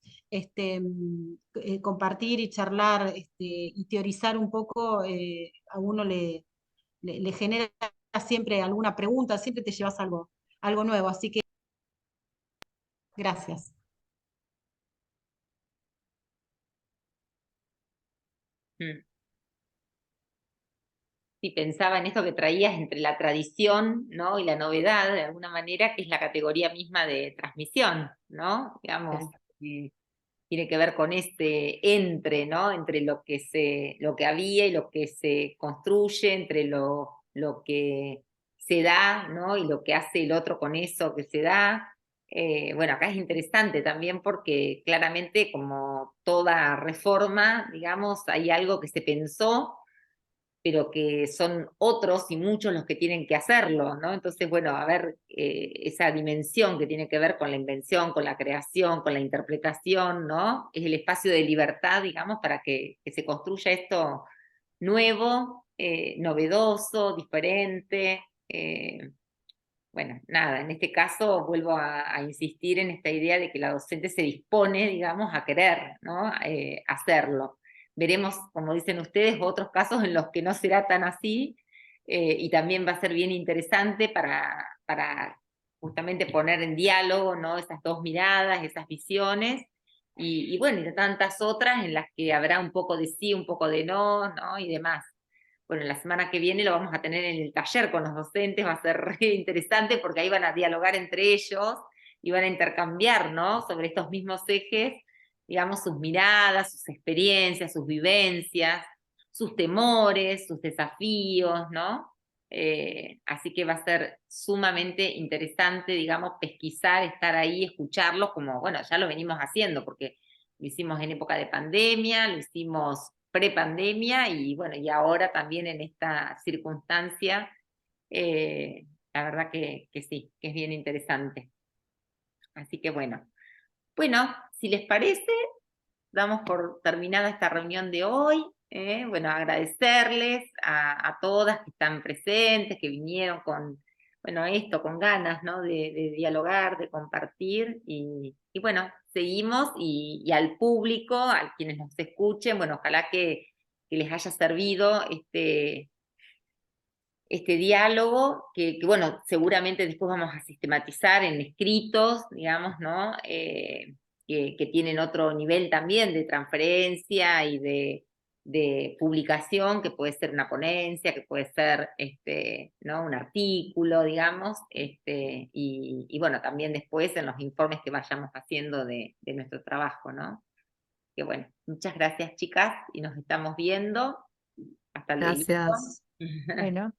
compartir y charlar y teorizar un poco, a uno le genera siempre alguna pregunta, siempre te llevas algo nuevo, así que gracias. Sí, pensaba en esto que traías entre la tradición, ¿no? Y la novedad, de alguna manera, que es la categoría misma de transmisión, ¿no? Digamos, tiene que ver con entre, ¿no? Entre lo que había y lo que se construye, entre lo que se da, ¿no? Y lo que hace el otro con eso que se da. Bueno, acá es interesante también porque claramente como toda reforma, digamos, hay algo que se pensó, pero que son otros y muchos los que tienen que hacerlo, ¿no? Entonces, bueno, a ver, esa dimensión que tiene que ver con la invención, con la creación, con la interpretación, ¿no? Es el espacio de libertad, digamos, para que se construya esto nuevo, novedoso, diferente. Bueno, nada, en este caso vuelvo a insistir en esta idea de que la docente se dispone, digamos, a querer, ¿no? Hacerlo. Veremos, como dicen ustedes, otros casos en los que no será tan así, y también va a ser bien interesante para justamente poner en diálogo, ¿no? Esas dos miradas, esas visiones, y bueno, y de tantas otras en las que habrá un poco de sí, un poco de no, ¿no? Y demás. Bueno, la semana que viene lo vamos a tener en el taller con los docentes, va a ser re interesante porque ahí van a dialogar entre ellos y van a intercambiar, ¿no? Sobre estos mismos ejes, digamos, sus miradas, sus experiencias, sus vivencias, sus temores, sus desafíos, ¿no? Así que va a ser sumamente interesante, digamos, pesquisar, estar ahí, escucharlos, como, bueno, ya lo venimos haciendo, porque lo hicimos en época de pandemia, lo hicimos prepandemia y bueno, y ahora también en esta circunstancia, la verdad que sí, que es bien interesante. Así que bueno, si les parece, damos por terminada esta reunión de hoy. Bueno, agradecerles a todas que están presentes, que vinieron con, bueno, esto, con ganas, ¿no? De dialogar, de compartir, y bueno, seguimos, y al público, a quienes nos escuchen, bueno, ojalá que les haya servido este diálogo, que bueno, seguramente después vamos a sistematizar en escritos, digamos, ¿no? Que tienen otro nivel también de transferencia y de publicación, que puede ser una ponencia, que puede ser ¿no? Un artículo, digamos, y bueno, también después en los informes que vayamos haciendo de nuestro trabajo, ¿no? Que bueno, muchas gracias, chicas, y nos estamos viendo. Hasta luego. Gracias. Bueno.